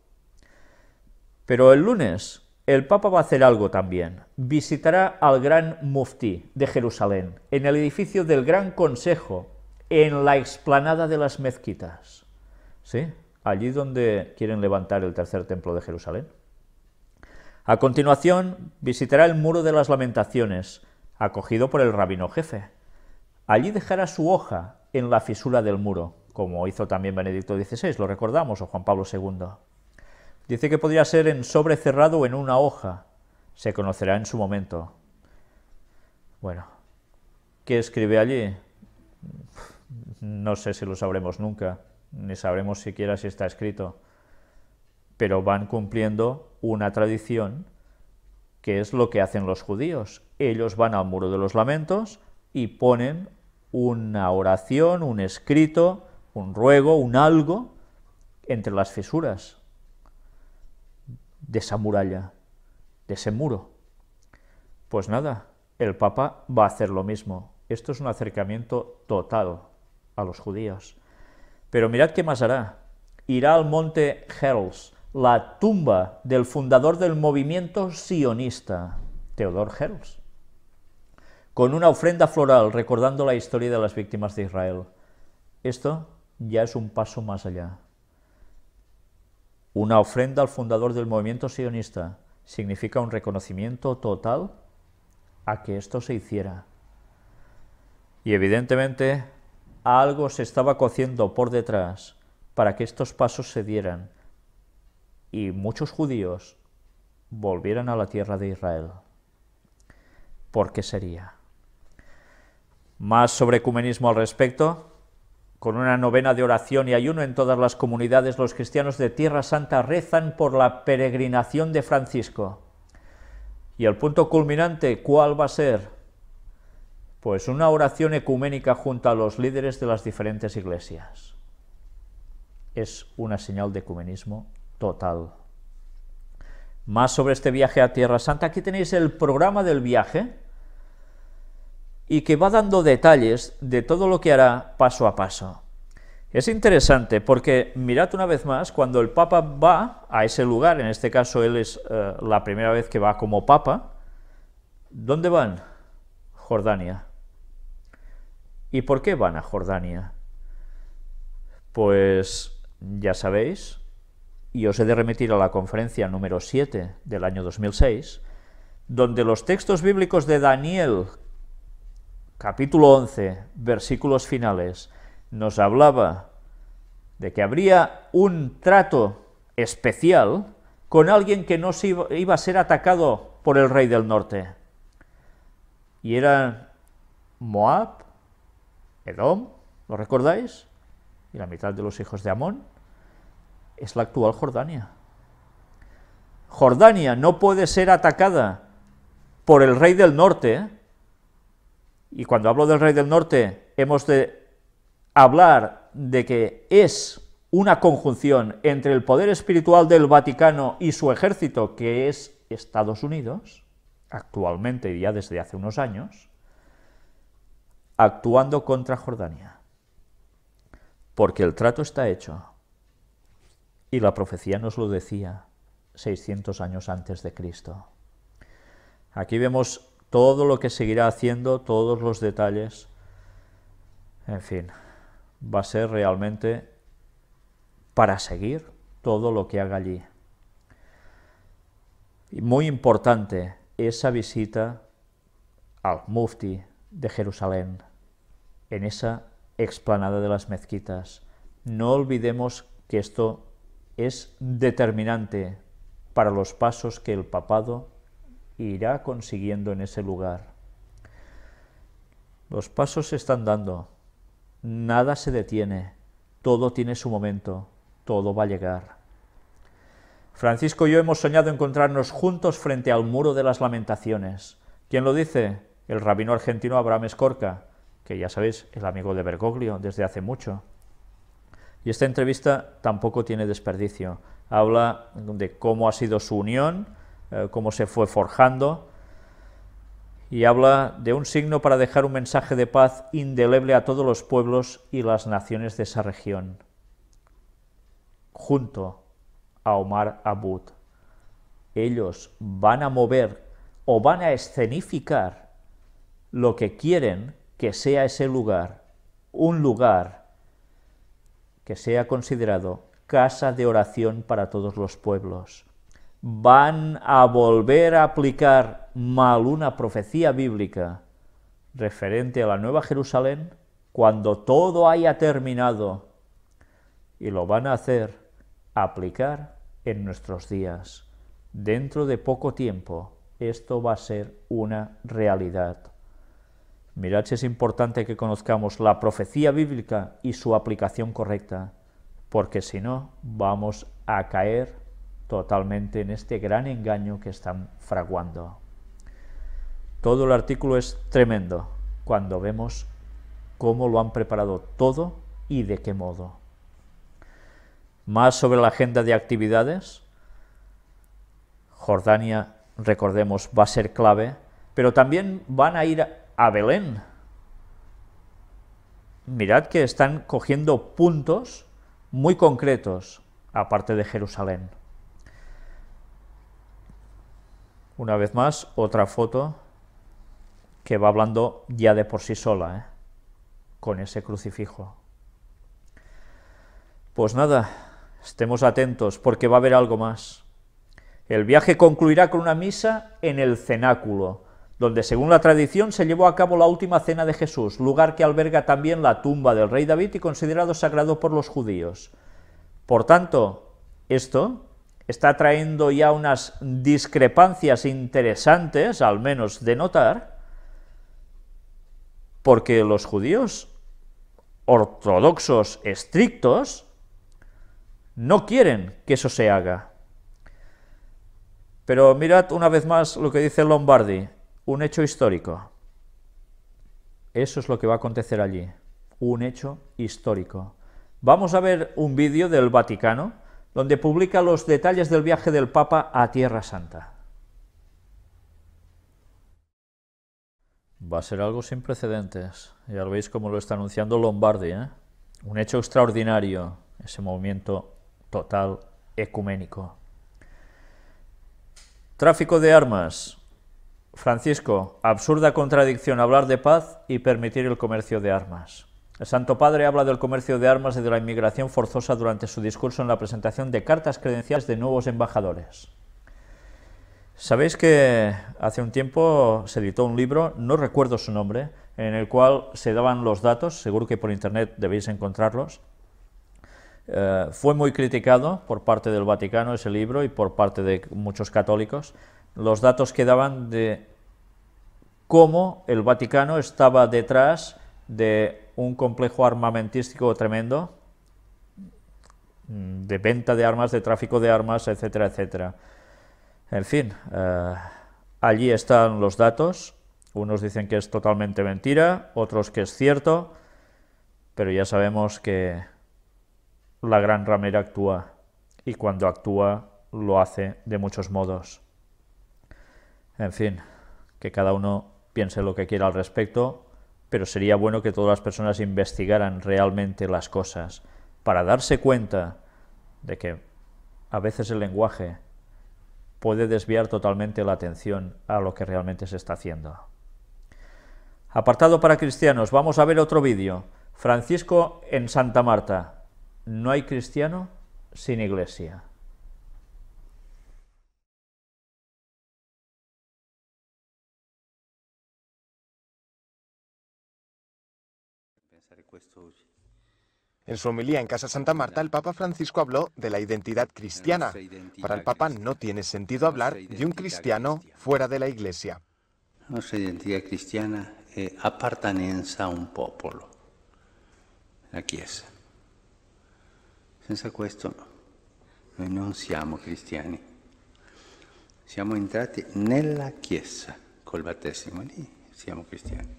A: Pero el lunes el Papa va a hacer algo también. Visitará al Gran Muftí de Jerusalén, en el edificio del Gran Consejo, en la explanada de las mezquitas. ¿Sí? Allí donde quieren levantar el tercer templo de Jerusalén. A continuación, visitará el Muro de las Lamentaciones, acogido por el rabino jefe. Allí dejará su hoja en la fisura del muro, como hizo también Benedicto XVI, lo recordamos, o Juan Pablo II. Dice que podría ser en sobre cerrado o en una hoja. Se conocerá en su momento. Bueno, ¿qué escribe allí? No sé si lo sabremos nunca, ni sabremos siquiera si está escrito. Pero van cumpliendo una tradición que es lo que hacen los judíos. Ellos van al Muro de los Lamentos y ponen una oración, un escrito, un ruego, un algo entre las fisuras de esa muralla, de ese muro. Pues nada, el Papa va a hacer lo mismo. Esto es un acercamiento total a los judíos. Pero mirad qué más hará. Irá al monte Herzl, la tumba del fundador del movimiento sionista, Theodor Herzl, con una ofrenda floral recordando la historia de las víctimas de Israel. Esto ya es un paso más allá. Una ofrenda al fundador del movimiento sionista significa un reconocimiento total a que esto se hiciera. Y evidentemente algo se estaba cociendo por detrás para que estos pasos se dieran y muchos judíos volvieran a la tierra de Israel. ¿Por qué sería? Más sobre ecumenismo al respecto. Con una novena de oración y ayuno en todas las comunidades, los cristianos de Tierra Santa rezan por la peregrinación de Francisco. Y el punto culminante, ¿cuál va a ser? Pues una oración ecuménica junto a los líderes de las diferentes iglesias. Es una señal de ecumenismo total. Más sobre este viaje a Tierra Santa, aquí tenéis el programa del viaje y que va dando detalles de todo lo que hará paso a paso. Es interesante porque mirad una vez más, cuando el Papa va a ese lugar, en este caso él es la primera vez que va como Papa, ¿dónde van? Jordania. ¿Y por qué van a Jordania? Pues ya sabéis, y os he de remitir a la conferencia número 7 del año 2006, donde los textos bíblicos de Daniel, capítulo 11, versículos finales, nos hablaba de que habría un trato especial con alguien que no iba a ser atacado por el rey del norte. Y eran Moab, Edom, ¿lo recordáis? Y la mitad de los hijos de Amón es la actual Jordania. Jordania no puede ser atacada por el rey del norte, y cuando hablo del rey del norte hemos de hablar de que es una conjunción entre el poder espiritual del Vaticano y su ejército, que es Estados Unidos, actualmente y ya desde hace unos años, actuando contra Jordania. Porque el trato está hecho. Y la profecía nos lo decía 600 años antes de Cristo. Aquí vemos todo lo que seguirá haciendo, todos los detalles. En fin, va a ser realmente para seguir todo lo que haga allí. Y muy importante esa visita al Mufti de Jerusalén, en esa explanada de las mezquitas. No olvidemos que esto es determinante para los pasos que el papado irá consiguiendo en ese lugar. Los pasos se están dando, nada se detiene, todo tiene su momento, todo va a llegar. Francisco y yo hemos soñado encontrarnos juntos frente al Muro de las Lamentaciones. ¿Quién lo dice? El rabino argentino Abraham Escorca, que ya sabéis, el amigo de Bergoglio desde hace mucho. Y esta entrevista tampoco tiene desperdicio. Habla de cómo ha sido su unión, cómo se fue forjando, y habla de un signo para dejar un mensaje de paz indeleble a todos los pueblos y las naciones de esa región, junto a Omar Abud, ellos van a mover o van a escenificar lo que quieren que sea ese lugar, un lugar que sea considerado casa de oración para todos los pueblos. Van a volver a aplicar mal una profecía bíblica referente a la Nueva Jerusalén cuando todo haya terminado, y lo van a hacer aplicar en nuestros días. Dentro de poco tiempo esto va a ser una realidad. Mirad si es importante que conozcamos la profecía bíblica y su aplicación correcta, porque si no vamos a caer totalmente en este gran engaño que están fraguando. Todo el artículo es tremendo cuando vemos cómo lo han preparado todo y de qué modo. Más sobre la agenda de actividades. Jordania, recordemos, va a ser clave, pero también van a ir a Belén. Mirad que están cogiendo puntos muy concretos, aparte de Jerusalén. Una vez más, otra foto que va hablando ya de por sí sola, con ese crucifijo. Pues nada, estemos atentos porque va a haber algo más. El viaje concluirá con una misa en el cenáculo, donde según la tradición se llevó a cabo la última cena de Jesús, lugar que alberga también la tumba del rey David y considerado sagrado por los judíos. Por tanto, esto está trayendo ya unas discrepancias interesantes, al menos de notar, porque los judíos ortodoxos estrictos no quieren que eso se haga. Pero mirad una vez más lo que dice Lombardi, un hecho histórico. Eso es lo que va a acontecer allí, un hecho histórico. Vamos a ver un vídeo del Vaticano, donde publica los detalles del viaje del Papa a Tierra Santa. Va a ser algo sin precedentes, ya lo veis como lo está anunciando Lombardi, Un hecho extraordinario, ese movimiento total ecuménico. Tráfico de armas. Francisco, absurda contradicción hablar de paz y permitir el comercio de armas. El Santo Padre habla del comercio de armas y de la inmigración forzosa durante su discurso en la presentación de cartas credenciales de nuevos embajadores. Sabéis que hace un tiempo se editó un libro, no recuerdo su nombre, en el cual se daban los datos, seguro que por internet debéis encontrarlos. Fue muy criticado por parte del Vaticano ese libro y por parte de muchos católicos, los datos que daban de cómo el Vaticano estaba detrás de un complejo armamentístico tremendo, de venta de armas, de tráfico de armas, etcétera, etcétera. En fin, allí están los datos, unos dicen que es totalmente mentira, otros que es cierto, pero ya sabemos que la gran ramera actúa, y cuando actúa lo hace de muchos modos. En fin, que cada uno piense lo que quiera al respecto, pero sería bueno que todas las personas investigaran realmente las cosas, para darse cuenta de que a veces el lenguaje puede desviar totalmente la atención a lo que realmente se está haciendo. Apartado para cristianos, vamos a ver otro vídeo. Francisco en Santa Marta. No hay cristiano sin iglesia.
B: En su homilía en Casa Santa Marta, el Papa Francisco habló de la identidad cristiana. Para el Papa no tiene sentido hablar de un cristiano fuera de la Iglesia.
C: La nostra identità cristiana è appartenenza a un popolo, la Chiesa. Senza questo noi non siamo cristiani. Siamo entrati nella Chiesa col battesimo, lì siamo cristiani.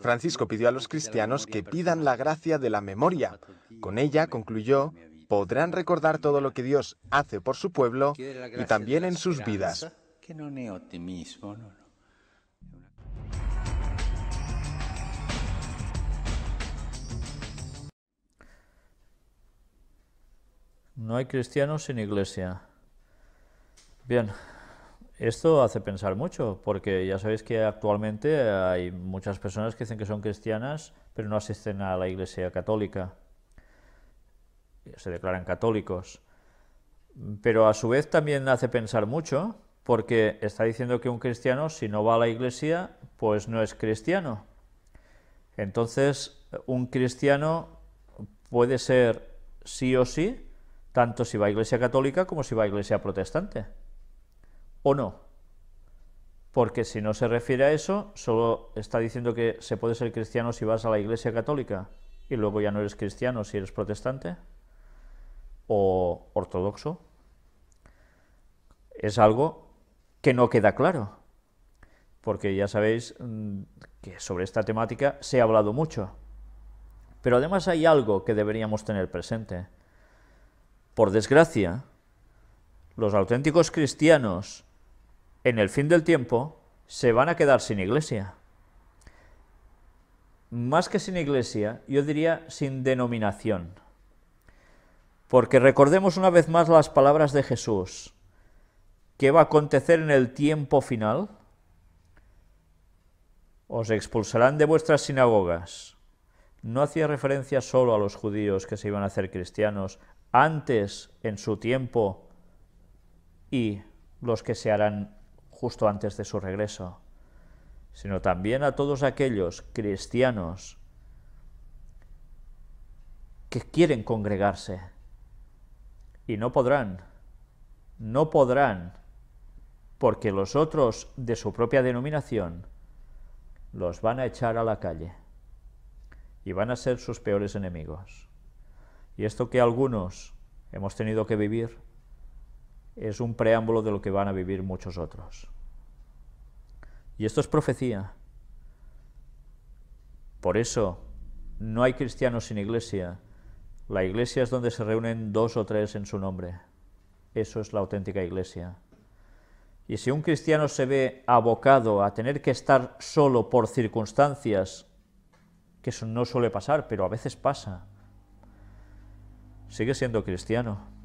B: Francisco pidió a los cristianos que pidan la gracia de la memoria. Con ella, concluyó, podrán recordar todo lo que Dios hace por su pueblo y también en sus vidas.
C: Que non è ottimismo, no.
A: No hay cristianos sin iglesia. Bien, esto hace pensar mucho, porque ya sabéis que actualmente hay muchas personas que dicen que son cristianas, pero no asisten a la Iglesia católica, se declaran católicos. Pero a su vez también hace pensar mucho, porque está diciendo que un cristiano, si no va a la Iglesia, pues no es cristiano. Entonces, un cristiano puede ser sí o sí, tanto si va a Iglesia católica como si va a Iglesia protestante. ¿O no? Porque si no se refiere a eso, solo está diciendo que se puede ser cristiano si vas a la Iglesia católica y luego ya no eres cristiano si eres protestante o ortodoxo. Es algo que no queda claro, porque ya sabéis que sobre esta temática se ha hablado mucho. Pero además hay algo que deberíamos tener presente. Por desgracia, los auténticos cristianos en el fin del tiempo se van a quedar sin iglesia. Más que sin iglesia, yo diría sin denominación. Porque recordemos una vez más las palabras de Jesús. ¿Qué va a acontecer en el tiempo final? Os expulsarán de vuestras sinagogas. No hacía referencia solo a los judíos que se iban a hacer cristianos antes, en su tiempo, y los que se harán justo antes de su regreso, sino también a todos aquellos cristianos que quieren congregarse y no podrán, porque los otros de su propia denominación los van a echar a la calle y van a ser sus peores enemigos. Y esto que algunos hemos tenido que vivir es un preámbulo de lo que van a vivir muchos otros. Y esto es profecía. Por eso no hay cristianos sin iglesia. La iglesia es donde se reúnen 2 o 3 en su nombre. Eso es la auténtica iglesia. Y si un cristiano se ve abocado a tener que estar solo por circunstancias, que eso no suele pasar, pero a veces pasa, sigue siendo cristiano.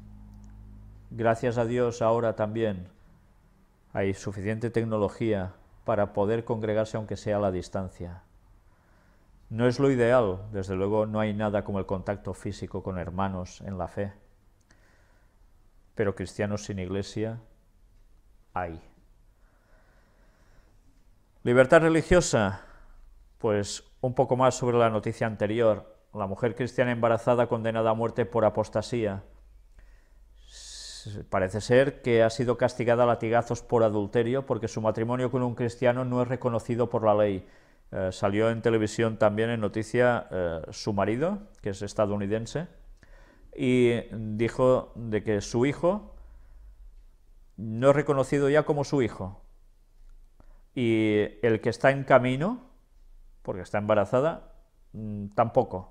A: Gracias a Dios ahora también hay suficiente tecnología para poder congregarse aunque sea a la distancia. No es lo ideal, desde luego no hay nada como el contacto físico con hermanos en la fe, pero cristianos sin iglesia hay. Libertad religiosa, pues un poco más sobre la noticia anterior. La mujer cristiana embarazada condenada a muerte por apostasía. Parece ser que ha sido castigada a latigazos por adulterio porque su matrimonio con un cristiano no es reconocido por la ley. Salió en televisión también en noticia su marido, que es estadounidense, y dijo de que su hijo no es reconocido ya como su hijo. Y el que está en camino, porque está embarazada, tampoco.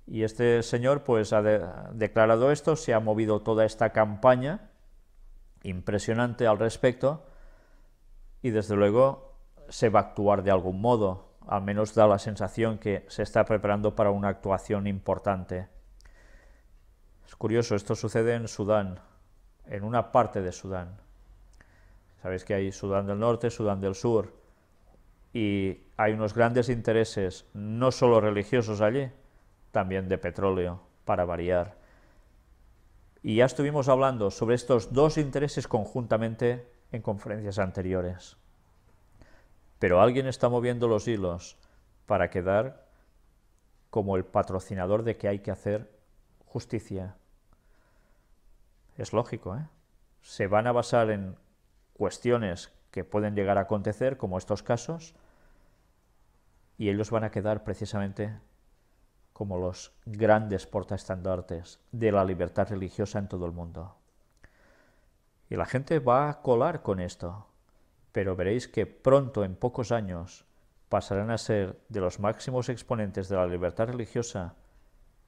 A: Y este señor pues ha declarado esto, se ha movido toda esta campaña impresionante al respecto y desde luego se va a actuar de algún modo, al menos da la sensación que se está preparando para una actuación importante. Es curioso, esto sucede en Sudán, en una parte de Sudán. Sabéis que hay Sudán del Norte, Sudán del Sur, y hay unos grandes intereses, no solo religiosos allí, también de petróleo, para variar. Y ya estuvimos hablando sobre estos 2 intereses conjuntamente en conferencias anteriores. Pero alguien está moviendo los hilos para quedar como el patrocinador de que hay que hacer justicia. Es lógico, ¿eh? Se van a basar en cuestiones que pueden llegar a acontecer, como estos casos, y ellos van a quedar precisamente como los grandes portaestandartes de la libertad religiosa en todo el mundo. Y la gente va a colar con esto, pero veréis que pronto, en pocos años, pasarán a ser de los máximos exponentes de la libertad religiosa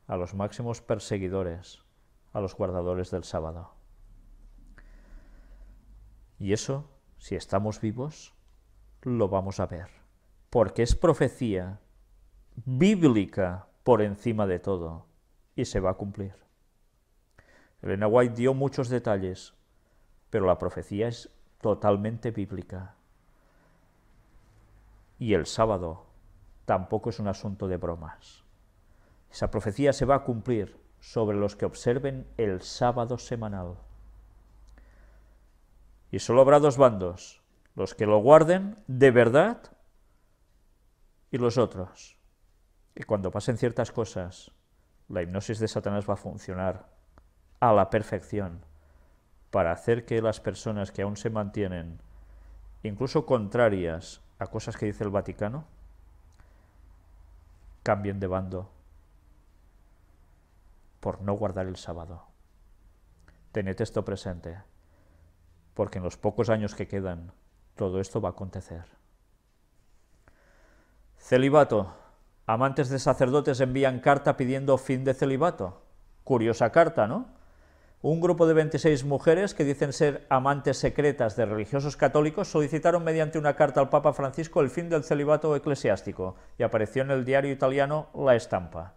A: a los máximos perseguidores, a los guardadores del sábado. Y eso, si estamos vivos, lo vamos a ver, porque es profecía bíblica por encima de todo, y se va a cumplir. Elena White dio muchos detalles, pero la profecía es totalmente bíblica. Y el sábado tampoco es un asunto de bromas. Esa profecía se va a cumplir sobre los que observen el sábado semanal. Y solo habrá dos bandos, los que lo guarden de verdad y los otros. Y cuando pasen ciertas cosas, la hipnosis de Satanás va a funcionar a la perfección para hacer que las personas que aún se mantienen, incluso contrarias a cosas que dice el Vaticano, cambien de bando por no guardar el sábado. Tened esto presente, porque en los pocos años que quedan, todo esto va a acontecer. Celibato. Amantes de sacerdotes envían carta pidiendo fin de celibato. Curiosa carta, ¿no? Un grupo de 26 mujeres que dicen ser amantes secretas de religiosos católicos solicitaron mediante una carta al Papa Francisco el fin del celibato eclesiástico y apareció en el diario italiano La Estampa.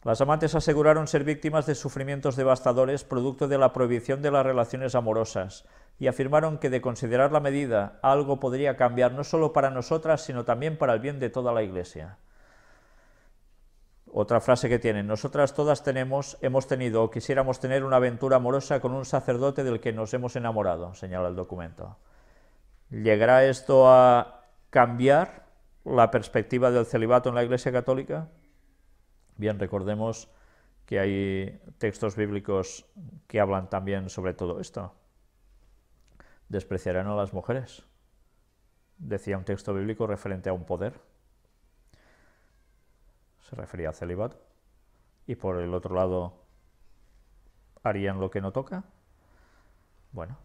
A: Las amantes aseguraron ser víctimas de sufrimientos devastadores producto de la prohibición de las relaciones amorosas y afirmaron que de considerar la medida algo podría cambiar no solo para nosotras sino también para el bien de toda la Iglesia. Otra frase que tienen: nosotras todas hemos tenido o quisiéramos tener una aventura amorosa con un sacerdote del que nos hemos enamorado, señala el documento. ¿Llegará esto a cambiar la perspectiva del celibato en la Iglesia Católica? Bien, recordemos que hay textos bíblicos que hablan también sobre todo esto. ¿Despreciarán a las mujeres? Decía un texto bíblico referente a un poder. Se refería al celibato. Y por el otro lado, ¿harían lo que no toca? Bueno.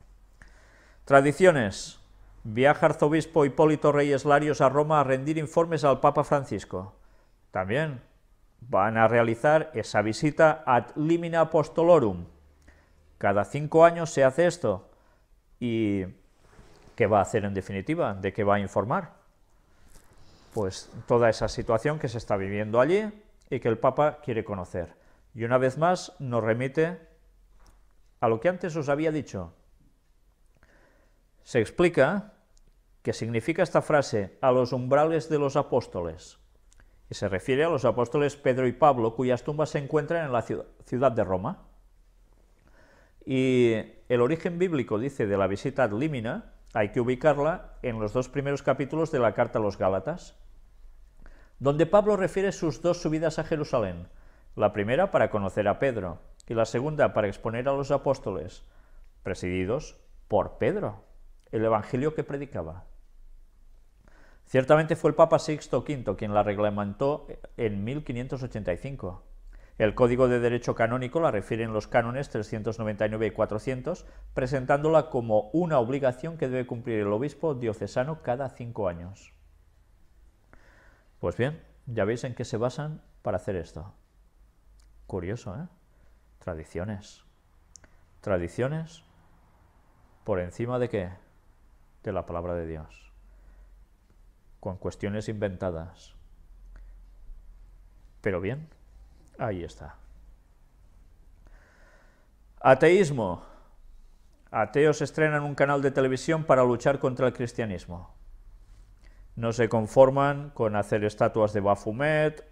A: Tradiciones. Viaja arzobispo Hipólito Reyes Larios a Roma a rendir informes al Papa Francisco. También van a realizar esa visita ad limina apostolorum. Cada 5 años se hace esto. ¿Y qué va a hacer en definitiva? ¿De qué va a informar? Pues toda esa situación que se está viviendo allí y que el Papa quiere conocer. Y una vez más nos remite a lo que antes os había dicho. Se explica qué significa esta frase, a los umbrales de los apóstoles. Y se refiere a los apóstoles Pedro y Pablo, cuyas tumbas se encuentran en la ciudad de Roma. Y el origen bíblico, dice, de la visita ad limina, hay que ubicarla en los 2 primeros capítulos de la carta a los Gálatas, donde Pablo refiere sus 2 subidas a Jerusalén, la primera para conocer a Pedro y la segunda para exponer a los apóstoles, presididos por Pedro, el evangelio que predicaba. Ciertamente fue el Papa Sixto V quien la reglamentó en 1585. El Código de Derecho Canónico la refiere en los cánones 399 y 400, presentándola como una obligación que debe cumplir el obispo diocesano cada 5 años. Pues bien, ya veis en qué se basan para hacer esto. Curioso, ¿eh? Tradiciones. Tradiciones por encima de ¿qué? De la palabra de Dios. Con cuestiones inventadas. Pero bien, ahí está. Ateísmo. Ateos estrenan un canal de televisión para luchar contra el cristianismo. No se conforman con hacer estatuas de Baphomet,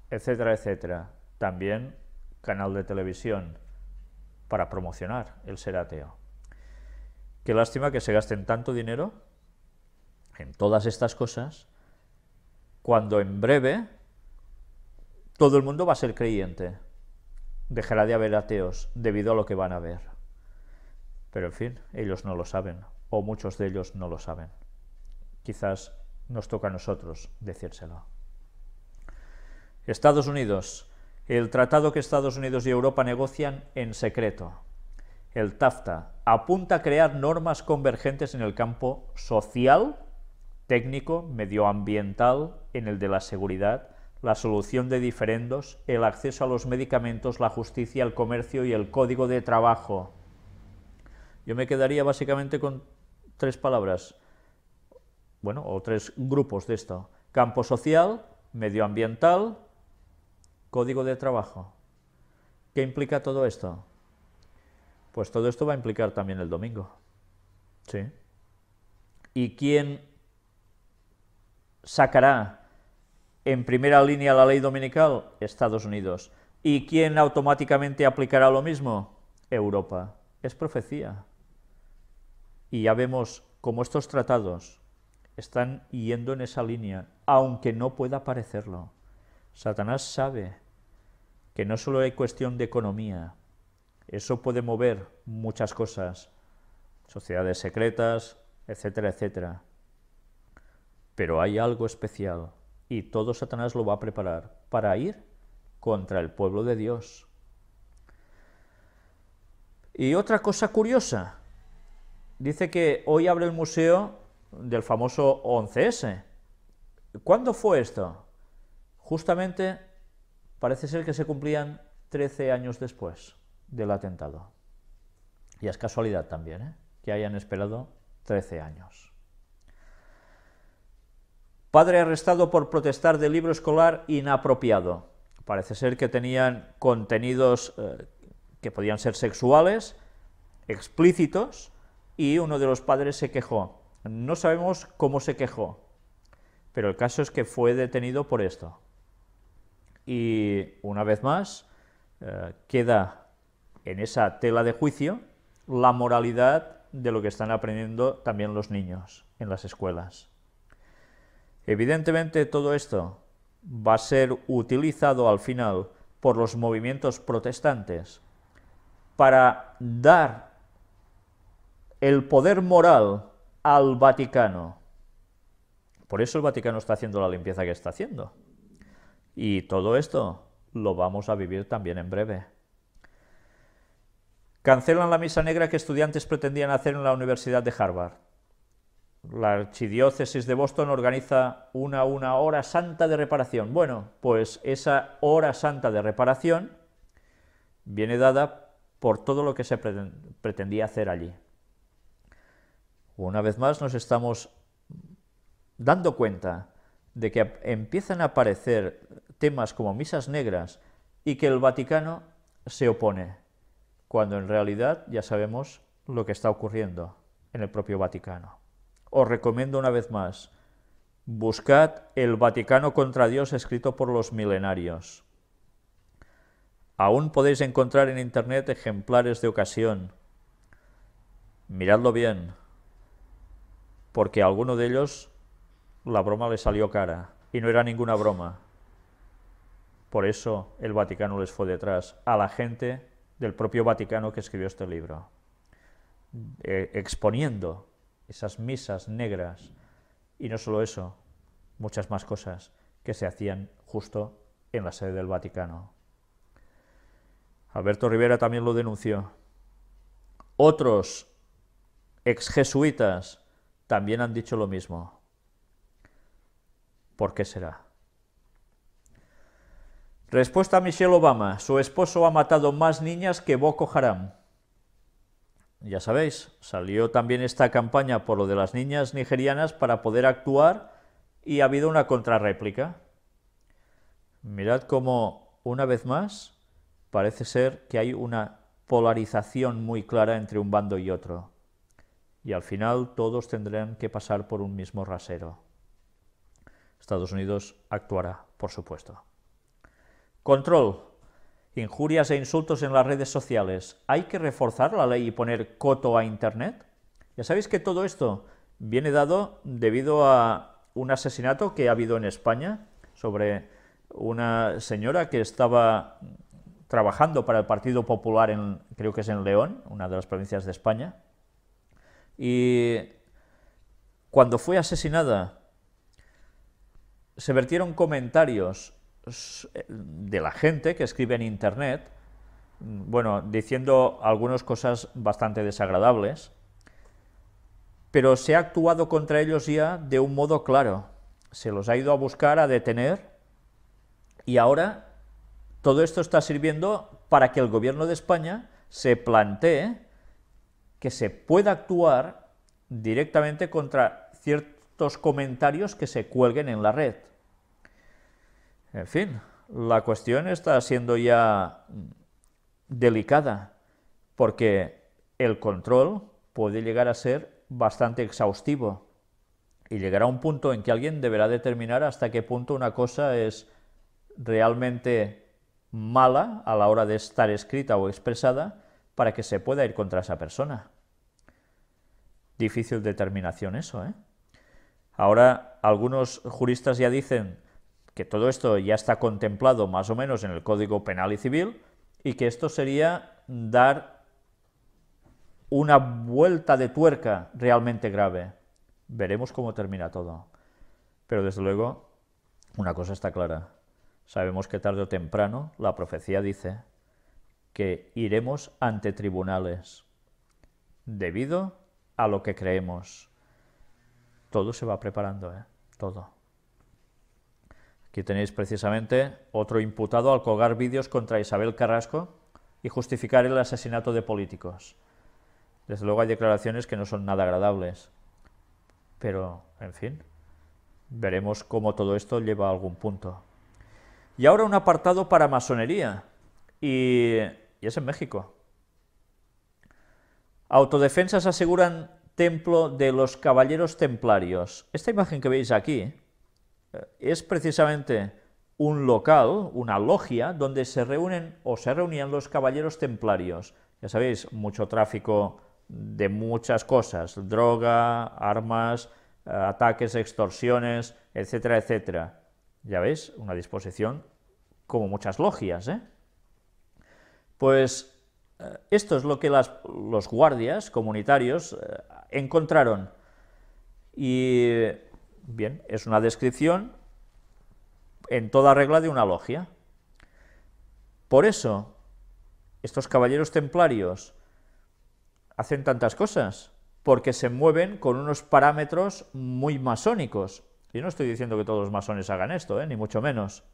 A: etcétera, etcétera. También canal de televisión para promocionar el ser ateo. Qué lástima que se gasten tanto dinero en todas estas cosas, cuando en breve todo el mundo va a ser creyente. Dejará de haber ateos debido a lo que van a ver. Pero en fin, ellos no lo saben, o muchos de ellos no lo saben. Quizás nos toca a nosotros decírselo. Estados Unidos. El tratado que Estados Unidos y Europa negocian en secreto. El TAFTA apunta a crear normas convergentes en el campo social, técnico, medioambiental, en el de la seguridad, la solución de diferendos, el acceso a los medicamentos, la justicia, el comercio y el código de trabajo. Yo me quedaría básicamente con 3 palabras, bueno, o 3 grupos de esto: campo social, medioambiental, código de trabajo. ¿Qué implica todo esto? Pues todo esto va a implicar también el domingo. Sí. ¿Y quién sacará en primera línea la ley dominical? Estados Unidos. ¿Y quién automáticamente aplicará lo mismo? Europa. Es profecía. Y ya vemos cómo estos tratados están yendo en esa línea, aunque no pueda parecerlo. Satanás sabe que no solo hay cuestión de economía, eso puede mover muchas cosas, sociedades secretas, etcétera, etcétera. Pero hay algo especial, y todo Satanás lo va a preparar para ir contra el pueblo de Dios. Y otra cosa curiosa, dice que hoy abre el museo del famoso 11S. ¿Cuándo fue esto? Justamente parece ser que se cumplían 13 años después del atentado. Y es casualidad también, que hayan esperado 13 años. Padre arrestado por protestar de libro escolar inapropiado. Parece ser que tenían contenidos que podían ser sexuales, explícitos, y uno de los padres se quejó. No sabemos cómo se quejó, pero el caso es que fue detenido por esto. Y una vez más, queda en esa tela de juicio la moralidad de lo que están aprendiendo también los niños en las escuelas. Evidentemente todo esto va a ser utilizado al final por los movimientos protestantes para dar el poder moral al Vaticano. Por eso el Vaticano está haciendo la limpieza que está haciendo. Y todo esto lo vamos a vivir también en breve. Cancelan la misa negra que estudiantes pretendían hacer en la Universidad de Harvard. La Archidiócesis de Boston organiza una hora santa de reparación. Bueno, pues esa hora santa de reparación viene dada por todo lo que se pretendía hacer allí. Una vez más nos estamos dando cuenta de que empiezan a aparecer temas como misas negras y que el Vaticano se opone, cuando en realidad ya sabemos lo que está ocurriendo en el propio Vaticano. Os recomiendo una vez más, buscad El Vaticano contra Dios escrito por los milenarios. Aún podéis encontrar en internet ejemplares de ocasión. Miradlo bien, porque a alguno de ellos la broma le salió cara, y no era ninguna broma. Por eso el Vaticano les fue detrás, a la gente del propio Vaticano que escribió este libro, exponiendo esas misas negras, y no solo eso, muchas más cosas que se hacían justo en la sede del Vaticano. Alberto Rivera también lo denunció. Otros exjesuitas también han dicho lo mismo. ¿Por qué será? Respuesta a Michelle Obama. Su esposo ha matado más niñas que Boko Haram. Ya sabéis, salió también esta campaña por lo de las niñas nigerianas para poder actuar, y ha habido una contrarréplica. Mirad cómo, una vez más, parece ser que hay una polarización muy clara entre un bando y otro. Y al final todos tendrán que pasar por un mismo rasero. Estados Unidos actuará, por supuesto. Control. Injurias e insultos en las redes sociales. ¿Hay que reforzar la ley y poner coto a Internet? Ya sabéis que todo esto viene dado debido a un asesinato que ha habido en España sobre una señora que estaba trabajando para el Partido Popular, creo que es en León, una de las provincias de España, y cuando fue asesinada se vertieron comentarios de la gente que escribe en Internet, bueno, diciendo algunas cosas bastante desagradables, pero se ha actuado contra ellos ya de un modo claro. Se los ha ido a buscar, a detener, y ahora todo esto está sirviendo para que el gobierno de España se plantee que se pueda actuar directamente contra ciertos comentarios que se cuelguen en la red. En fin, la cuestión está siendo ya delicada, porque el control puede llegar a ser bastante exhaustivo y llegará a un punto en que alguien deberá determinar hasta qué punto una cosa es realmente mala a la hora de estar escrita o expresada para que se pueda ir contra esa persona. Difícil determinación eso, ¿eh? Ahora algunos juristas ya dicen que todo esto ya está contemplado más o menos en el Código Penal y Civil y que esto sería dar una vuelta de tuerca realmente grave. Veremos cómo termina todo. Pero desde luego, una cosa está clara. Sabemos que tarde o temprano la profecía dice que iremos ante tribunales debido a lo que creemos. Todo se va preparando, todo. Aquí tenéis precisamente otro imputado al colgar vídeos contra Isabel Carrasco y justificar el asesinato de políticos. Desde luego hay declaraciones que no son nada agradables, pero, en fin, veremos cómo todo esto lleva a algún punto. Y ahora un apartado para masonería, y es en México. Autodefensas aseguran templo de los caballeros templarios. Esta imagen que veis aquí es precisamente un local, una logia, donde se reúnen o se reunían los caballeros templarios. Ya sabéis, mucho tráfico de muchas cosas, droga, armas, ataques, extorsiones, etcétera, etcétera. Ya veis, una disposición como muchas logias, ¿eh? Pues esto es lo que los guardias comunitarios encontraron. Y, bien, es una descripción en toda regla de una logia. Por eso, estos caballeros templarios hacen tantas cosas, porque se mueven con unos parámetros muy masónicos. Yo no estoy diciendo que todos los masones hagan esto, ni mucho menos.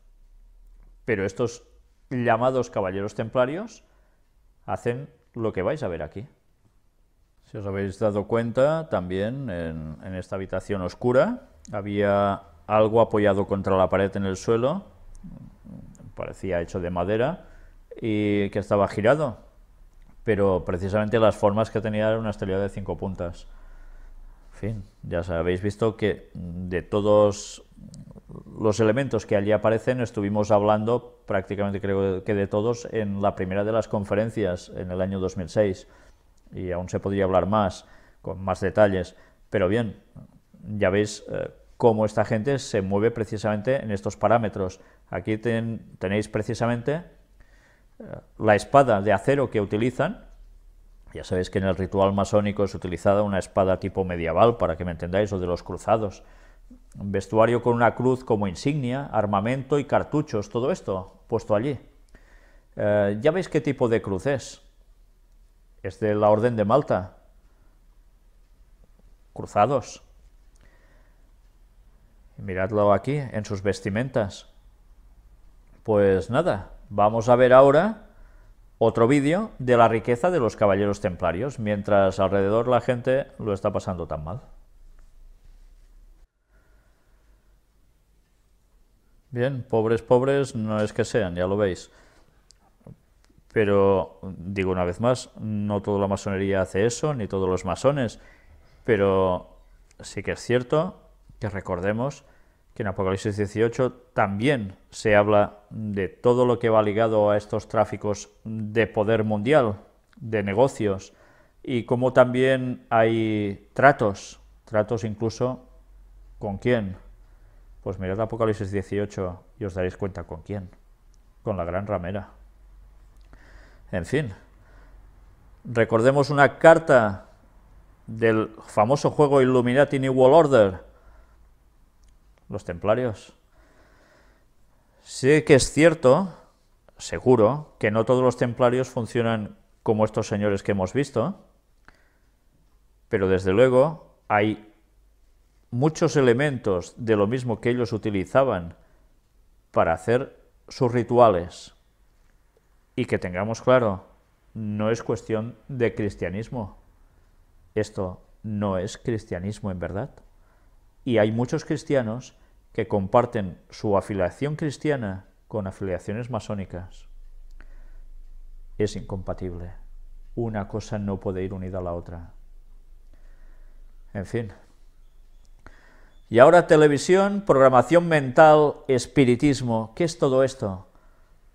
A: Pero estos llamados caballeros templarios hacen lo que vais a ver aquí. Si os habéis dado cuenta, también en esta habitación oscura había algo apoyado contra la pared en el suelo, parecía hecho de madera, y que estaba girado, pero precisamente las formas que tenía era una estrella de 5 puntas. En fin, ya habéis visto que de todos los elementos que allí aparecen estuvimos hablando prácticamente, creo que de todos, en la primera de las conferencias en el año 2006, y aún se podría hablar más, con más detalles, pero bien, ya veis cómo esta gente se mueve precisamente en estos parámetros. Aquí tenéis precisamente la espada de acero que utilizan. Ya sabéis que en el ritual masónico es utilizada una espada tipo medieval, para que me entendáis, o de los cruzados. Un vestuario con una cruz como insignia, armamento y cartuchos, todo esto puesto allí. Ya veis qué tipo de cruz es. Es de la Orden de Malta. Cruzados. Y miradlo aquí, en sus vestimentas. Pues nada, vamos a ver ahora otro vídeo de la riqueza de los caballeros templarios, mientras alrededor la gente lo está pasando tan mal. Bien, pobres no es que sean, ya lo veis. Pero, digo una vez más, no toda la masonería hace eso, ni todos los masones, pero sí que es cierto que recordemos que en Apocalipsis 18 también se habla de todo lo que va ligado a estos tráficos de poder mundial, de negocios, y cómo también hay tratos incluso, ¿con quién? Pues mirad Apocalipsis 18 y os daréis cuenta con quién, con la gran ramera. En fin, recordemos una carta del famoso juego Illuminati New World Order, los templarios. Sé que es cierto, seguro, que no todos los templarios funcionan como estos señores que hemos visto, pero desde luego hay muchos elementos de lo mismo que ellos utilizaban para hacer sus rituales. Y que tengamos claro, no es cuestión de cristianismo. Esto no es cristianismo en verdad. Y hay muchos cristianos que comparten su afiliación cristiana con afiliaciones masónicas. Es incompatible. una cosa no puede ir unida a la otra. En fin. Y ahora televisión, programación mental, espiritismo. ¿Qué es todo esto?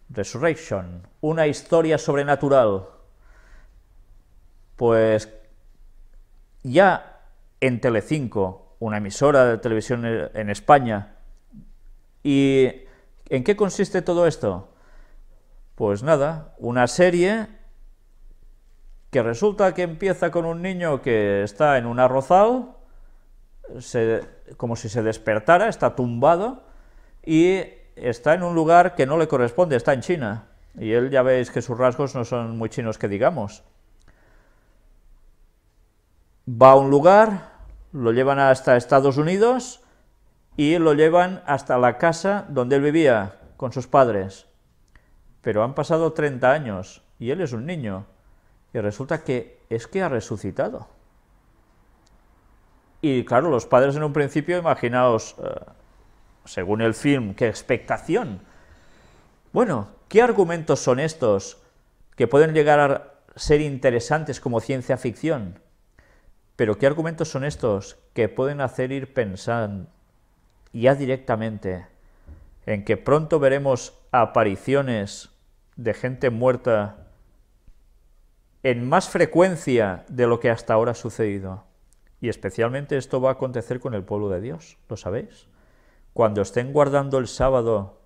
A: Resurrection, una historia sobrenatural. Pues ya en Telecinco, una emisora de televisión en España. ¿Y en qué consiste todo esto? Pues nada, una serie que resulta que empieza con un niño que está en un arrozal, como si se despertara, está tumbado y está en un lugar que no le corresponde, está en China. Y él, ya veis que sus rasgos no son muy chinos que digamos. Va a un lugar, lo llevan hasta Estados Unidos y lo llevan hasta la casa donde él vivía con sus padres. Pero han pasado 30 años y él es un niño. Y resulta que ha resucitado. Y claro, los padres en un principio, imaginaos, según el film, qué expectación. Bueno, ¿qué argumentos son estos que pueden llegar a ser interesantes como ciencia ficción? Pero ¿qué argumentos son estos que pueden hacer ir pensando ya directamente en que pronto veremos apariciones de gente muerta en más frecuencia de lo que hasta ahora ha sucedido? Y especialmente esto va a acontecer con el pueblo de Dios, ¿lo sabéis? Cuando estén guardando el sábado,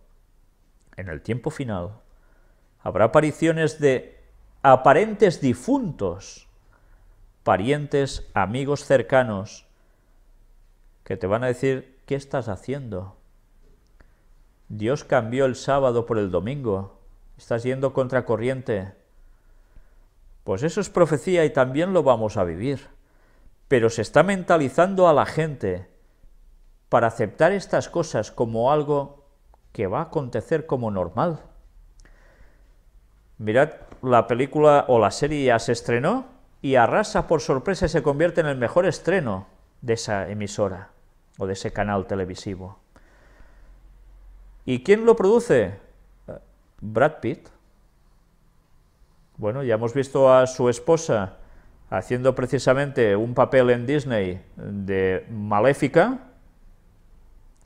A: en el tiempo final, habrá apariciones de aparentes difuntos, parientes, amigos cercanos, que te van a decir, ¿qué estás haciendo? Dios cambió el sábado por el domingo, estás yendo contracorriente. Pues eso es profecía y también lo vamos a vivir. Pero se está mentalizando a la gente para aceptar estas cosas como algo que va a acontecer como normal. Mirad, la película o la serie ya se estrenó y arrasa por sorpresa y se convierte en el mejor estreno de esa emisora o de ese canal televisivo. ¿Y quién lo produce? Brad Pitt. Bueno, ya hemos visto a su esposa haciendo precisamente un papel en Disney de maléfica,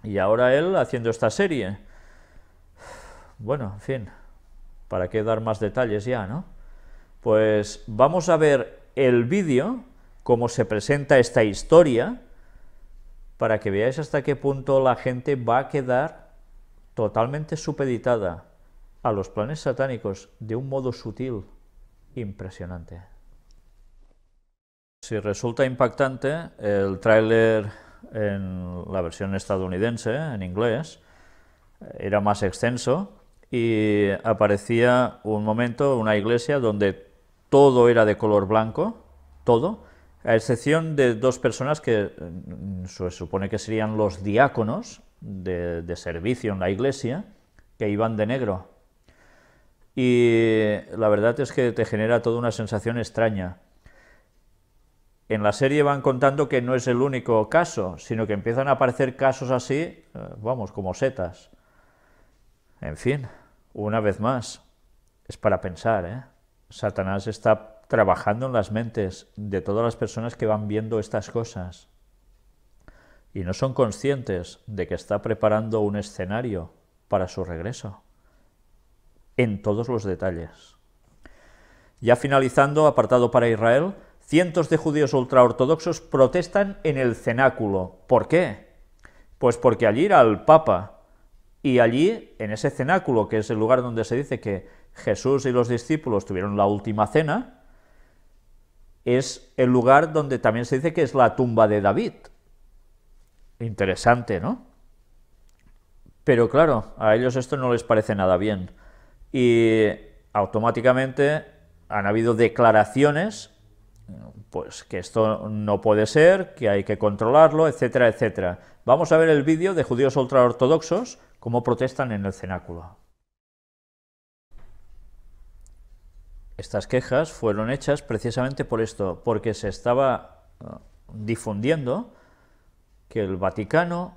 A: y ahora él haciendo esta serie. Bueno, en fin, ¿para qué dar más detalles ya, no? Pues vamos a ver el vídeo, cómo se presenta esta historia, para que veáis hasta qué punto la gente va a quedar totalmente supeditada a los planes satánicos de un modo sutil, impresionante. Si resulta impactante, el tráiler en la versión estadounidense, en inglés, era más extenso y aparecía un momento, una iglesia donde todo era de color blanco, todo, a excepción de dos personas que se supone que serían los diáconos de servicio en la iglesia, que iban de negro. Y la verdad es que te genera toda una sensación extraña. En la serie van contando que no es el único caso, sino que empiezan a aparecer casos así, vamos, como setas. En fin, una vez más, es para pensar, ¿eh? Satanás está trabajando en las mentes de todas las personas que van viendo estas cosas y no son conscientes de que está preparando un escenario para su regreso, en todos los detalles. Ya finalizando, apartado para Israel, cientos de judíos ultraortodoxos protestan en el cenáculo. ¿Por qué? Pues porque allí era el Papa, y allí, en ese cenáculo, que es el lugar donde se dice que Jesús y los discípulos tuvieron la última cena, es el lugar donde también se dice que es la tumba de David. Interesante, ¿no? Pero claro, a ellos esto no les parece nada bien. Y automáticamente han habido declaraciones, pues que esto no puede ser, que hay que controlarlo, etcétera, etcétera. Vamos a ver el vídeo de judíos ultraortodoxos cómo protestan en el cenáculo. Estas quejas fueron hechas precisamente por esto, porque se estaba difundiendo que el Vaticano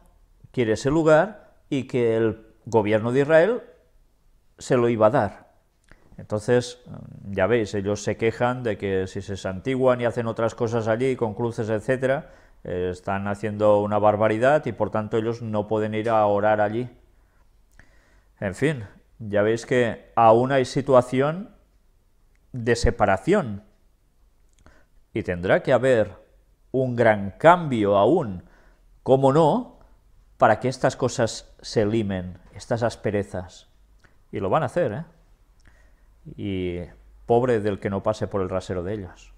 A: quiere ese lugar y que el gobierno de Israel se lo iba a dar. Entonces, ya veis, ellos se quejan de que si se santiguan y hacen otras cosas allí, con cruces, etcétera, están haciendo una barbaridad y por tanto ellos no pueden ir a orar allí. En fin, ya veis que aún hay situación de separación y tendrá que haber un gran cambio aún, cómo no, para que estas cosas se limen, estas asperezas. Y lo van a hacer, ¿eh? Y pobre del que no pase por el rasero de ellos.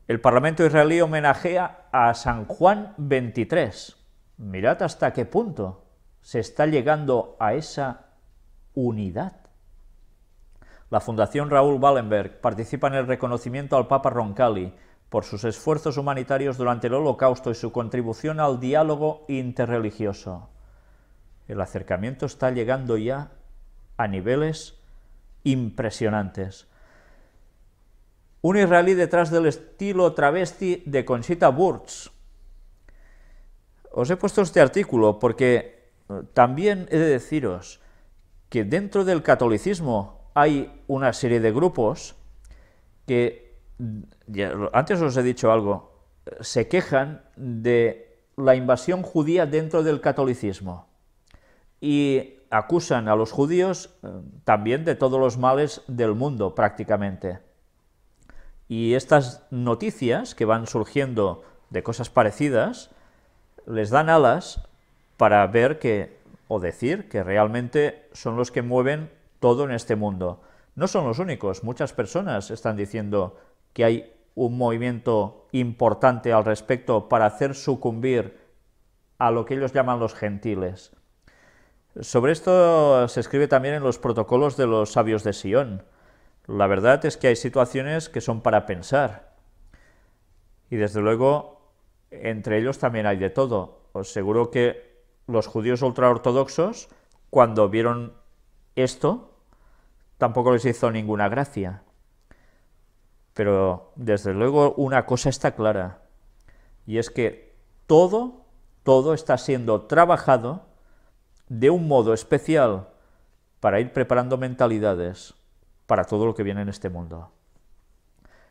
A: El Parlamento israelí homenajea a San Juan XXIII. Mirad hasta qué punto se está llegando a esa unidad. La Fundación Raúl Wallenberg participa en el reconocimiento al Papa Roncalli por sus esfuerzos humanitarios durante el Holocausto y su contribución al diálogo interreligioso. El acercamiento está llegando ya a niveles impresionantes. Un israelí detrás del estilo travesti de Conchita Wurst. Os he puesto este artículo porque también he de deciros que dentro del catolicismo hay una serie de grupos que, antes os he dicho algo, se quejan de la invasión judía dentro del catolicismo y acusan a los judíos también de todos los males del mundo prácticamente. Y estas noticias que van surgiendo de cosas parecidas les dan alas para ver que, o decir que realmente son los que mueven todo en este mundo. No son los únicos, muchas personas están diciendo que hay un movimiento importante al respecto para hacer sucumbir a lo que ellos llaman los gentiles. Sobre esto se escribe también en los protocolos de los sabios de Sion. La verdad es que hay situaciones que son para pensar. Y desde luego, entre ellos también hay de todo. Os aseguro que los judíos ultraortodoxos, cuando vieron esto, tampoco les hizo ninguna gracia. Pero, desde luego, una cosa está clara, y es que todo está siendo trabajado de un modo especial para ir preparando mentalidades para todo lo que viene en este mundo.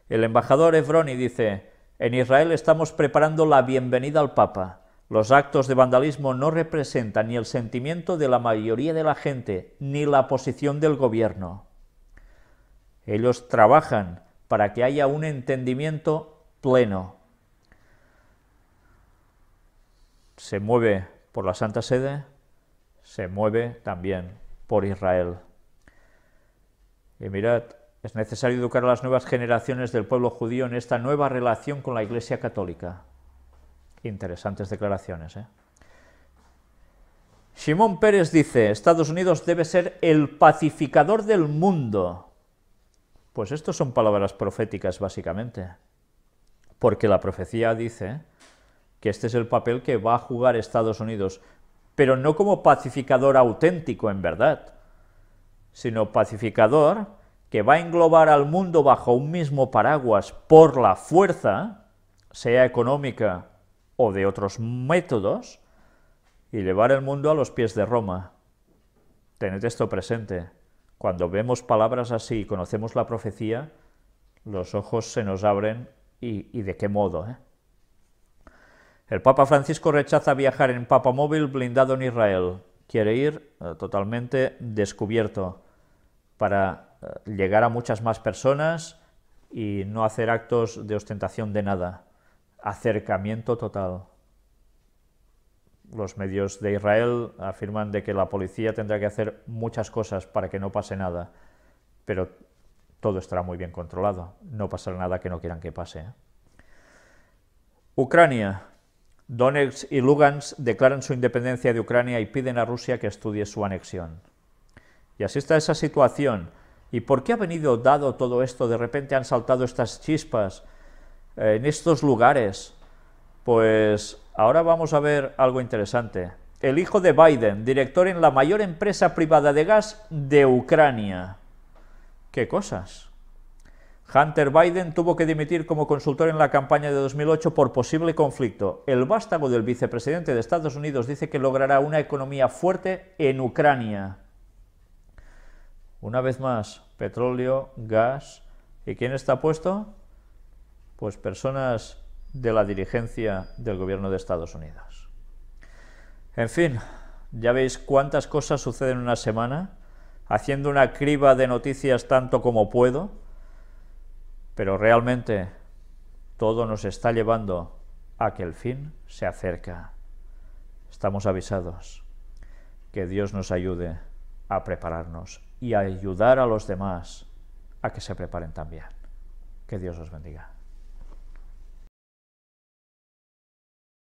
A: El embajador Evroni dice: en Israel estamos preparando la bienvenida al Papa. Los actos de vandalismo no representan ni el sentimiento de la mayoría de la gente, ni la posición del gobierno. Ellos trabajan para que haya un entendimiento pleno. Se mueve por la Santa Sede, se mueve también por Israel. Y mirad, es necesario educar a las nuevas generaciones del pueblo judío en esta nueva relación con la Iglesia Católica. Interesantes declaraciones, ¿eh? Shimon Peres dice: Estados Unidos debe ser el pacificador del mundo. Pues estos son palabras proféticas, básicamente, porque la profecía dice que este es el papel que va a jugar Estados Unidos, pero no como pacificador auténtico en verdad, sino pacificador que va a englobar al mundo bajo un mismo paraguas por la fuerza, sea económica o de otros métodos, y llevar el mundo a los pies de Roma. Tened esto presente. Cuando vemos palabras así y conocemos la profecía, los ojos se nos abren y de qué modo, ¿eh? El Papa Francisco rechaza viajar en papamóvil blindado en Israel. Quiere ir totalmente descubierto para llegar a muchas más personas y no hacer actos de ostentación de nada. Acercamiento total. Los medios de Israel afirman de que la policía tendrá que hacer muchas cosas para que no pase nada, pero todo estará muy bien controlado. No pasará nada que no quieran que pase, ¿eh? Ucrania. Donetsk y Lugansk declaran su independencia de Ucrania y piden a Rusia que estudie su anexión. Y así está esa situación. ¿Y por qué ha venido dado todo esto? De repente han saltado estas chispas en estos lugares. Pues ahora vamos a ver algo interesante. El hijo de Biden, director en la mayor empresa privada de gas de Ucrania. ¿Qué cosas? Hunter Biden tuvo que dimitir como consultor en la campaña de 2008 por posible conflicto. El vástago del vicepresidente de Estados Unidos dice que logrará una economía fuerte en Ucrania. Una vez más, petróleo, gas. ¿Y quién está puesto? Pues personas de la dirigencia del gobierno de Estados Unidos. En fin, ya veis cuántas cosas suceden en una semana, haciendo una criba de noticias tanto como puedo, pero realmente todo nos está llevando a que el fin se acerca. Estamos avisados. Que Dios nos ayude a prepararnos y a ayudar a los demás a que se preparen también. Que Dios os bendiga.